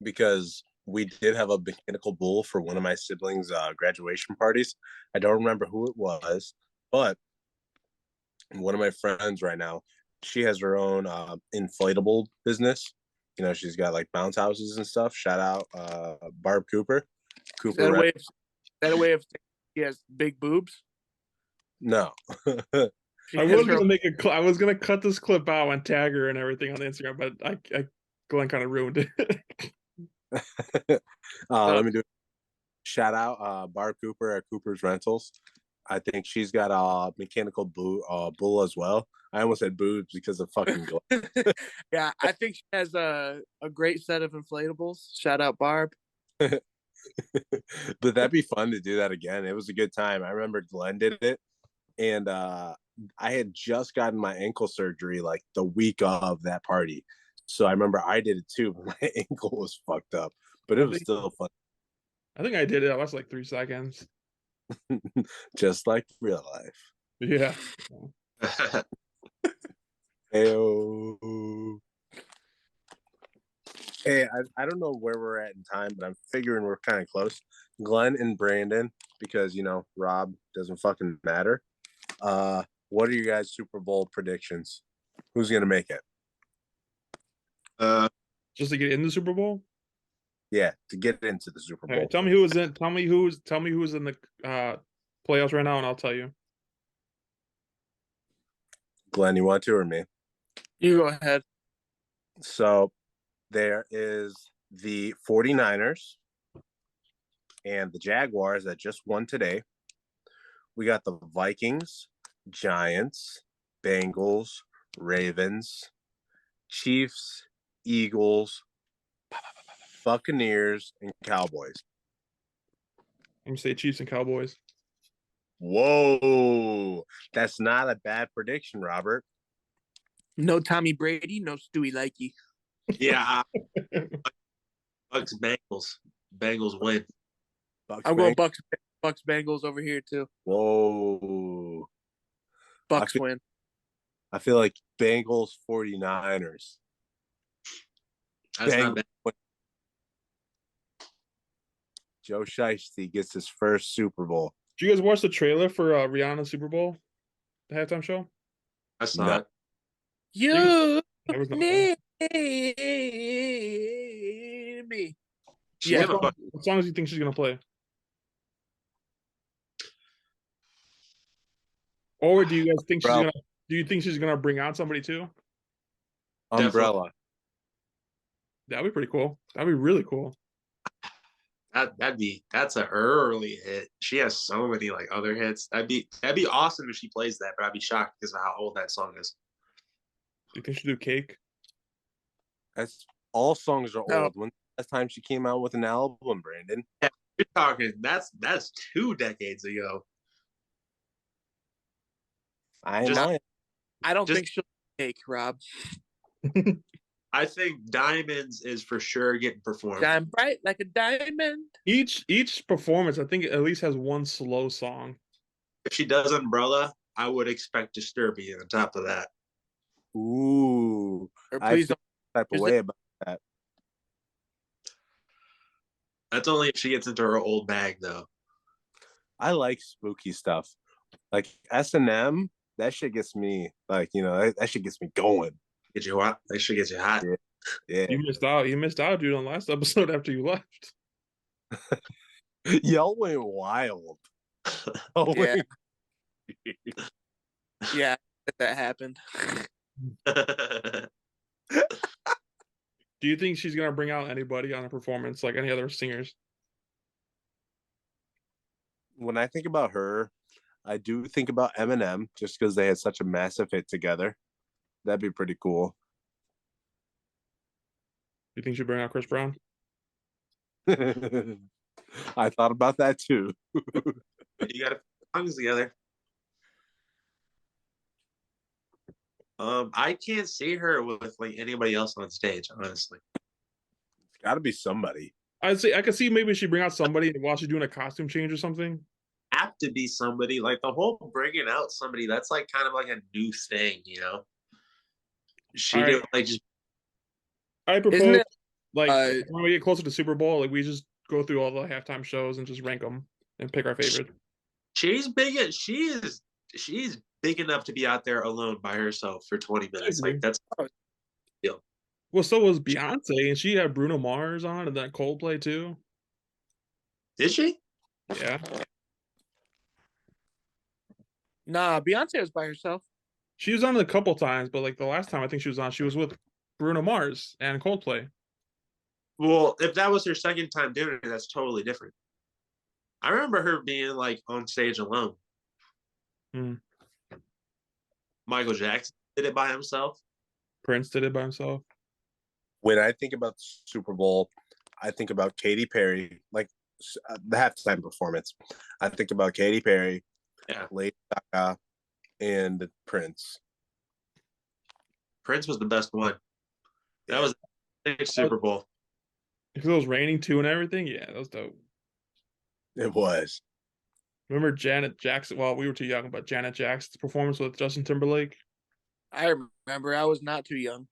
because we did have a mechanical bull for one of my siblings' graduation parties. I don't remember who it was, but one of my friends right now, she has her own inflatable business. You know, she's got like bounce houses and stuff. Shout out Barb Cooper. Is that a way of he has big boobs? No. I was gonna cut this clip out and tag her and everything on Instagram, but Glenn kind of ruined it. Let me do it. Shout out Barb Cooper at Cooper's Rentals. I think she's got a mechanical bull as well. I almost said boobs because of fucking Glenn. Yeah, I think she has a great set of inflatables. Shout out Barb. But that'd be fun to do that again. It was a good time. I remember Glenn did it, and I had just gotten my ankle surgery like the week of that party. So I remember I did it too, but my ankle was fucked up. But it was still fun. I think I did it. I was like 3 seconds. Just like real life. Yeah. Hey, I don't know where we're at in time, but I'm figuring we're kind of close. Glenn and Brandon, because, you know, Rob doesn't fucking matter. What are your guys' Super Bowl predictions? Who's going to make it? Just to get in the Super Bowl? Yeah, to get into the Super Bowl. Right, tell me who's in the playoffs right now, and I'll tell you. Glenn, you want to or me? You go ahead. So there is the 49ers, and the Jaguars that just won today. We got the Vikings, Giants, Bengals, Ravens, Chiefs, Eagles, Buccaneers, and Cowboys. I'm gonna say Chiefs and Cowboys. Whoa, that's not a bad prediction, Robert. No Tommy Brady, no Stewie Likey. Yeah, Bucks Bengals. Bengals win. I'm going Bucks Bengals over here too. Whoa. Bucks win. I feel like Bengals 49ers. That's not bad. Joe Shiesty gets his first Super Bowl. Did you guys watch the trailer for Rihanna's Super Bowl, the halftime show? I saw it. You That was not need bad. me. Yeah, What songs do you think she's gonna play? Or do you guys think she's gonna? Do you think she's gonna bring out somebody too? Umbrella. That'd be pretty cool. That'd be really cool. That's an early hit. She has so many like other hits. That'd be awesome if she plays that, but I'd be shocked because of how old that song is. Do you think she'll do Cake? That's all songs are No. old. When last time she came out with an album, Brandon? You're talking that's 2 decades ago. I Just- know. I don't Just- think she'll take Rob. I think Diamonds is for sure getting performed. Shine bright like a diamond. Each performance, I think, at least has one slow song. If she does Umbrella, I would expect Disturbia on top of that. Ooh. Or I please feel don't. type of Is way it- about that. That's only if she gets into her old bag, though. I like spooky stuff. Like S&M, that shit gets me that shit gets me going. Get you hot. They should get you hot. Yeah. You missed out. You missed out, dude, on last episode after you left. Y'all went wild. Oh, Yeah. wait. Yeah, that happened. Do you think she's gonna bring out anybody on a performance like any other singers? When I think about her, I do think about Eminem just because they had such a massive hit together. That'd be pretty cool. Do you think she'll bring out Chris Brown? I thought about that too. You got to put songs together. I can't see her with like anybody else on stage, honestly. It's got to be somebody. I'd say I could see maybe she bring out somebody while she's doing a costume change or something. Have to be somebody like the whole bringing out somebody. That's like kind of like a new thing, you know. She All did right. like just I propose Isn't it? like when we get closer to Super Bowl, like we just go through all the halftime shows and just rank them and pick our favorite. she's big. She's big enough to be out there alone by herself for 20 minutes. agree. Like that's Well, so was Beyonce, and she had Bruno Mars on, and then Coldplay too. did she? Yeah, Nah, Beyonce was by herself. she was on it a couple times, but like the last time I think she was on, she was with Bruno Mars and Coldplay. Well, if that was her second time doing it, that's totally different. I remember her being like on stage alone. Hmm. Michael Jackson did it by himself. Prince did it by himself. When I think about the Super Bowl, I think about Katy Perry, like the halftime performance. I think about Katy Perry, Yeah. Lady Gaga, and Prince. Prince was the best one. That was the Super Bowl. If it was raining too and everything, yeah, that was dope. It was. Remember Janet Jackson? Well, we were too young, but Janet Jackson's performance with Justin Timberlake. I remember. I was not too young.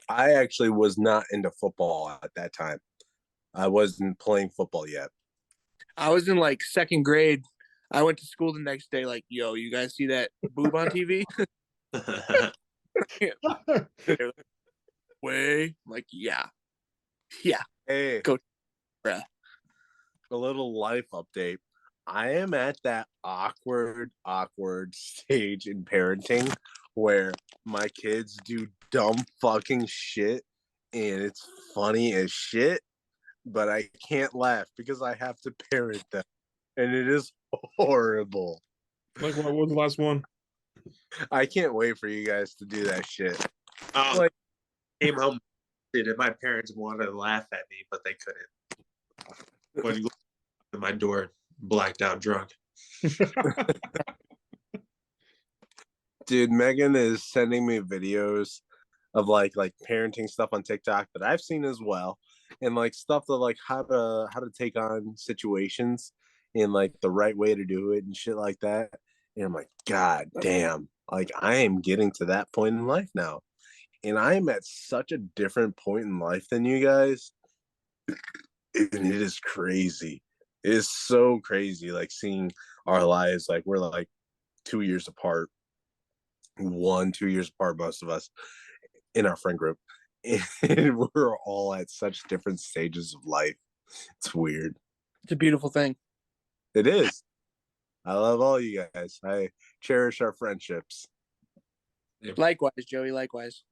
I actually was not into football at that time. I wasn't playing football yet. I was in like second grade. I went to school the next day. Like, yo, you guys see that boob on TV? Way, I'm like, yeah. Hey, Go, bruh. a little life update. I am at that awkward stage in parenting where my kids do dumb fucking shit and it's funny as shit. but I can't laugh because I have to parent them, and it is horrible. Like, what was the last one? I can't wait for you guys to do that shit. Like, came home and my parents wanted to laugh at me, but they couldn't. When you looked at my door, blacked out drunk. Dude, Megan is sending me videos of like parenting stuff on TikTok that I've seen as well, and like stuff that like how to take on situations and like the right way to do it and shit like that. And I'm like, God damn, like I am getting to that point in life now. And I am at such a different point in life than you guys. And it is crazy. It is so crazy, like seeing our lives, like we're like 2 years apart. 2 years apart, most of us in our friend group. And we're all at such different stages of life. It's weird. It's a beautiful thing. It is. I love all you guys. I cherish our friendships. Likewise, Joey. Likewise.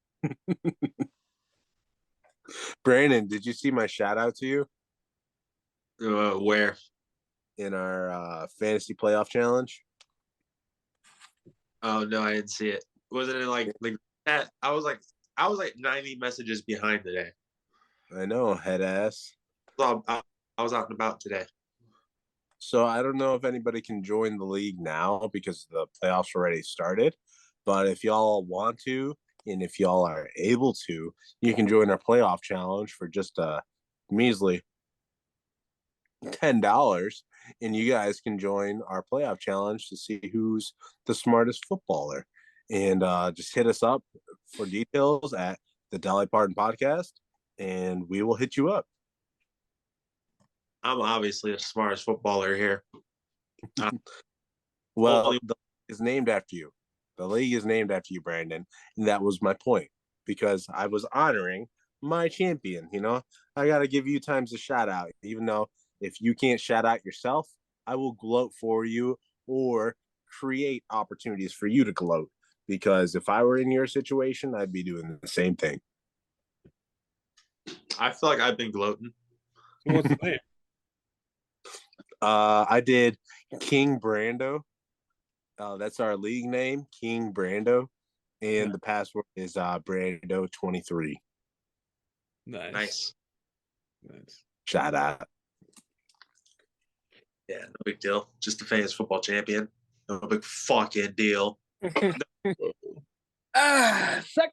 Brandon, did you see my shout out to you Where? in our fantasy playoff challenge? Oh no, I didn't see it. Wasn't it like that? I was like 90 messages behind today. I know, head ass. So I was out and about today. So I don't know if anybody can join the league now because the playoffs already started. But if y'all want to, and if y'all are able to, you can join our playoff challenge for just a measly $10, and you guys can join our playoff challenge to see who's the smartest footballer. And just hit us up for details at the Dolly Parton Podcast, and we will hit you up. I'm obviously the smartest footballer here. Well, the league is named after you. The league is named after you, Brandon. And that was my point, because I was honoring my champion. You know, I got to give you times a shout out, even though if you can't shout out yourself, I will gloat for you or create opportunities for you to gloat. Because if I were in your situation, I'd be doing the same thing. I feel like I've been gloating. What's the name? I did King Brando. That's our league name, King Brando. And the password is Brando23. Nice. Shout out. Yeah, no big deal. Just a famous football champion. No big fucking deal. Suck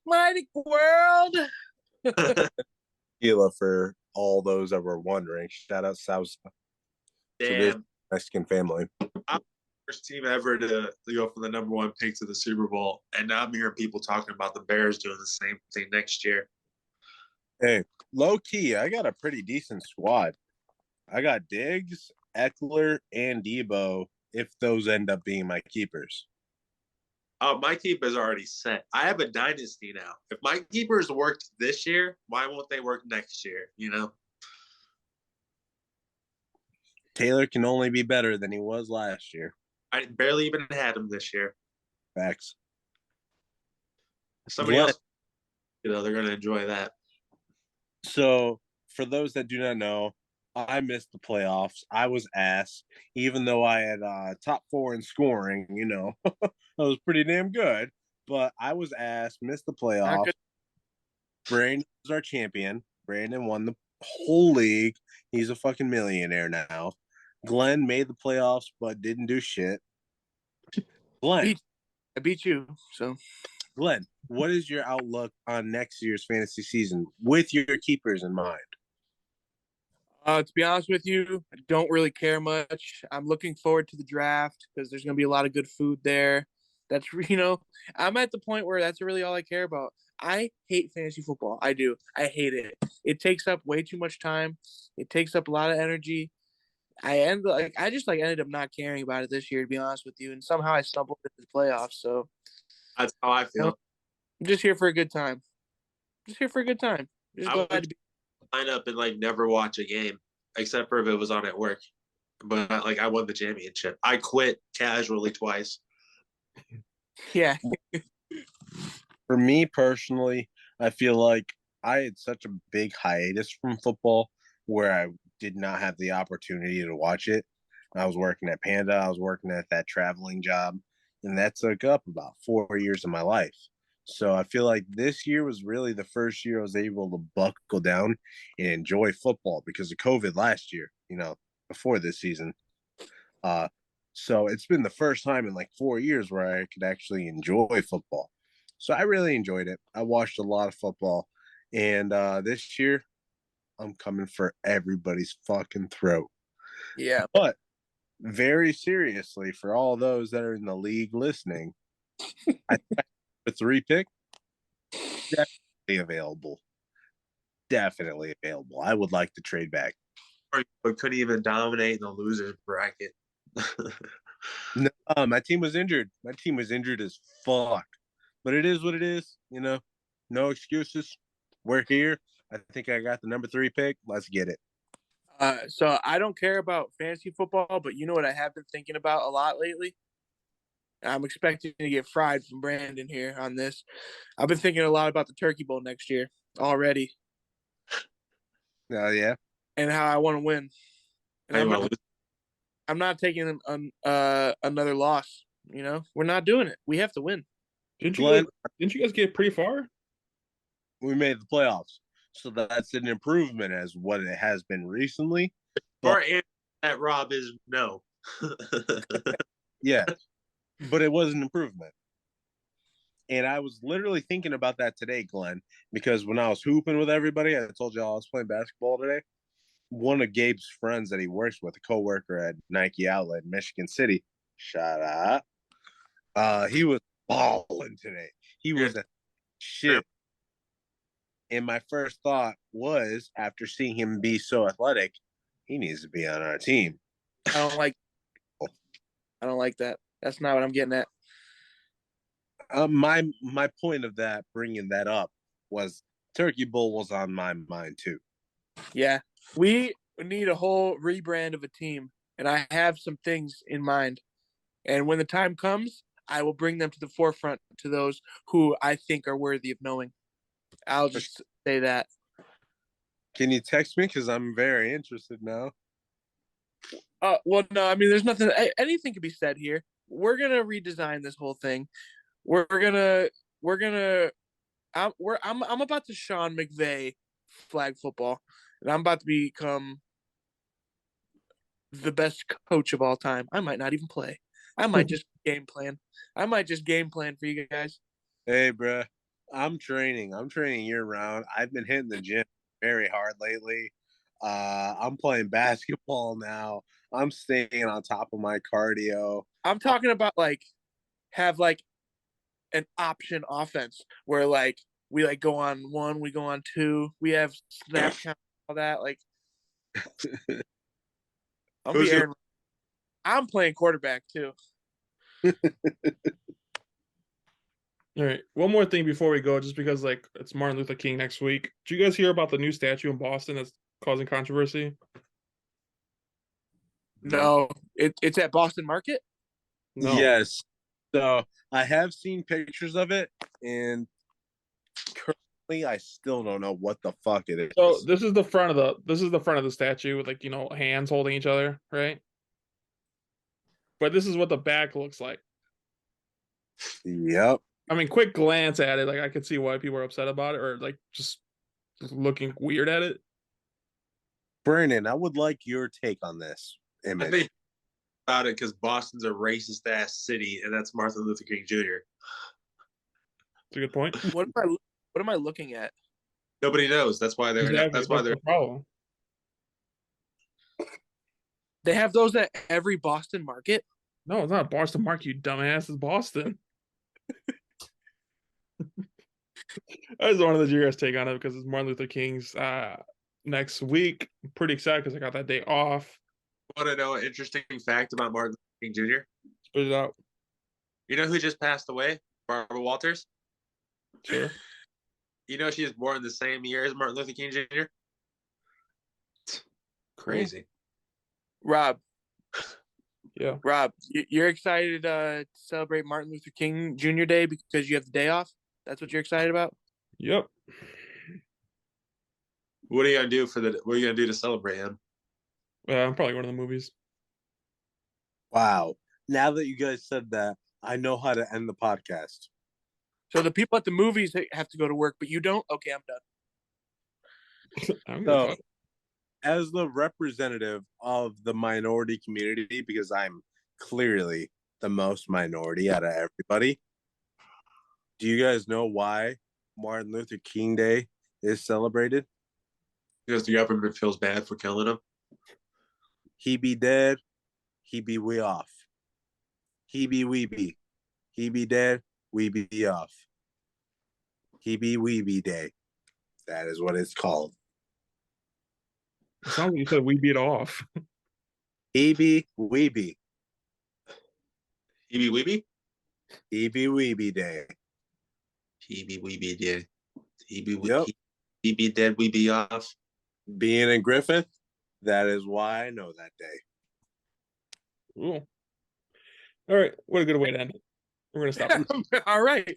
my dick, world. Tequila for all those that were wondering. Shout out South. Damn. Mexican family. I'm the first team ever to go for the number one pick to the Super Bowl. And now I'm hearing people talking about the Bears doing the same thing next year. Hey, low key, I got a pretty decent squad. I got Diggs, Eckler, and Debo, if those end up being my keepers. Oh, my keeper is already set. I have a dynasty now. If my keepers worked this year, why won't they work next year? You know? Taylor can only be better than he was last year. I barely even had him this year. Facts. Somebody else, you know, they're going to enjoy that. So, for those that do not know, I missed the playoffs. I was ass, even though I had top 4 in scoring. You know, that was pretty damn good. But I was ass, missed the playoffs. Brandon was our champion. Brandon won the whole league. He's a fucking millionaire now. Glenn made the playoffs, but didn't do shit. Glenn. I beat you, so. Glenn, what is your outlook on next year's fantasy season with your keepers in mind? To be honest with you, I don't really care much. I'm looking forward to the draft because there's going to be a lot of good food there. That's, you know, I'm at the point where that's really all I care about. I hate fantasy football. I do. I hate it. It takes up way too much time. It takes up a lot of energy. I just ended up not caring about it this year, to be honest with you. And somehow I stumbled into the playoffs. So that's how I feel. You know, I'm just here for a good time. Just glad to be. Line up and like never watch a game except for if it was on at work. But like I won the championship. I quit casually twice. Yeah. For me personally, I feel like I had such a big hiatus from football where I did not have the opportunity to watch it. I was working at Panda. I was working at that traveling job, and that took up about 4 years of my life. So I feel like this year was really the first year I was able to buckle down and enjoy football because of COVID last year, before this season. So it's been the first time in like 4 years where I could actually enjoy football. So I really enjoyed it. I watched a lot of football. And this year, I'm coming for everybody's fucking throat. Yeah. But very seriously, for all those that are in the league listening, I think the 3 pick, definitely available. Definitely available. I would like to trade back. But couldn't even dominate in the losers bracket. No, my team was injured. My team was injured as fuck. But it is what it is, No excuses. We're here. I think I got the number 3 pick. Let's get it. So I don't care about fantasy football, but you know what I have been thinking about a lot lately? I'm expecting to get fried from Brandon here on this. I've been thinking a lot about the Turkey Bowl next year already. Oh, yeah? And how I want to win. And I'm not taking another loss, We're not doing it. We have to win. Didn't you guys get pretty far? We made the playoffs. So that's an improvement as what it has been recently. Our answer at Rob is no. Yeah, but it was an improvement. And I was literally thinking about that today, Glenn, because when I was hooping with everybody, I told y'all I was playing basketball today. One of Gabe's friends that he works with, a coworker at Nike Outlet in Michigan City, shout out. He was balling today. He was a shit. And my first thought was, after seeing him be so athletic, he needs to be on our team. I don't like that. That's not what I'm getting at. My point of that, bringing that up, was Turkey Bowl was on my mind too. Yeah, we need a whole rebrand of a team, and I have some things in mind. And when the time comes, I will bring them to the forefront to those who I think are worthy of knowing. I'll just say that. Can you text me? Because I'm very interested now. Well, no, I mean, there's nothing. Anything can be said here. We're gonna redesign this whole thing. I'm about to Sean McVay flag football, and I'm about to become the best coach of all time. I might not even play. I might just game plan. I might just game plan for you guys. Hey, bro, I'm training. I'm training year round. I've been hitting the gym very hard lately. I'm playing basketball now. I'm staying on top of my cardio. I'm talking about have an option offense where we go on 1, we go on 2, we have snap count, all that. I'm playing quarterback too. All right. One more thing before we go, just because it's Martin Luther King next week. Did you guys hear about the new statue in Boston that's causing controversy? No, it's at Boston Market? No. Yes. So I have seen pictures of it, and currently I still don't know what the fuck it is. So this is the front of the statue with hands holding each other, right? But this is what the back looks like. Yep. I mean, quick glance at it, I could see why people are upset about it, or just looking weird at it. Brandon, I would like your take on this image. I think about it because Boston's a racist ass city, and that's Martin Luther King Jr. That's a good point. What am I looking at? Nobody knows. That's why they're. Exactly. That's why they're. The problem. They have those at every Boston Market? No, it's not Boston Market, you dumbass. It's Boston. I just wanted you guys take on it because it's Martin Luther King's next week. I'm pretty excited because I got that day off. Want to know an interesting fact about Martin Luther King Jr.? Spit it out. You know who just passed away? Barbara Walters. Sure. You know she was born the same year as Martin Luther King Jr. Crazy. Rob. Yeah. Rob, you're excited to celebrate Martin Luther King Jr. Day because you have the day off? That's what you're excited about? Yep. What are you gonna do what are you gonna do to celebrate him? I'm probably going to the movies. Wow. Now that you guys said that, I know how to end the podcast. So the people at the movies have to go to work, but you don't? Okay, I'm done. I'm gonna So, as the representative of the minority community, because I'm clearly the most minority out of everybody, do you guys know why Martin Luther King Day is celebrated? Because the government feels bad for killing him. He be dead, he be we off. He be we be. He be dead, we be off. He be we be day. That is what it's called. It sounds like you said we beat off. He be we be. Heebie weebie? He be we be day. Heebie weebie, yeah. Heebie Yep. he be dead, we be off. Being in Griffith, that is why I know that day. Cool. All right. What a good way to end it. We're going to stop. All right.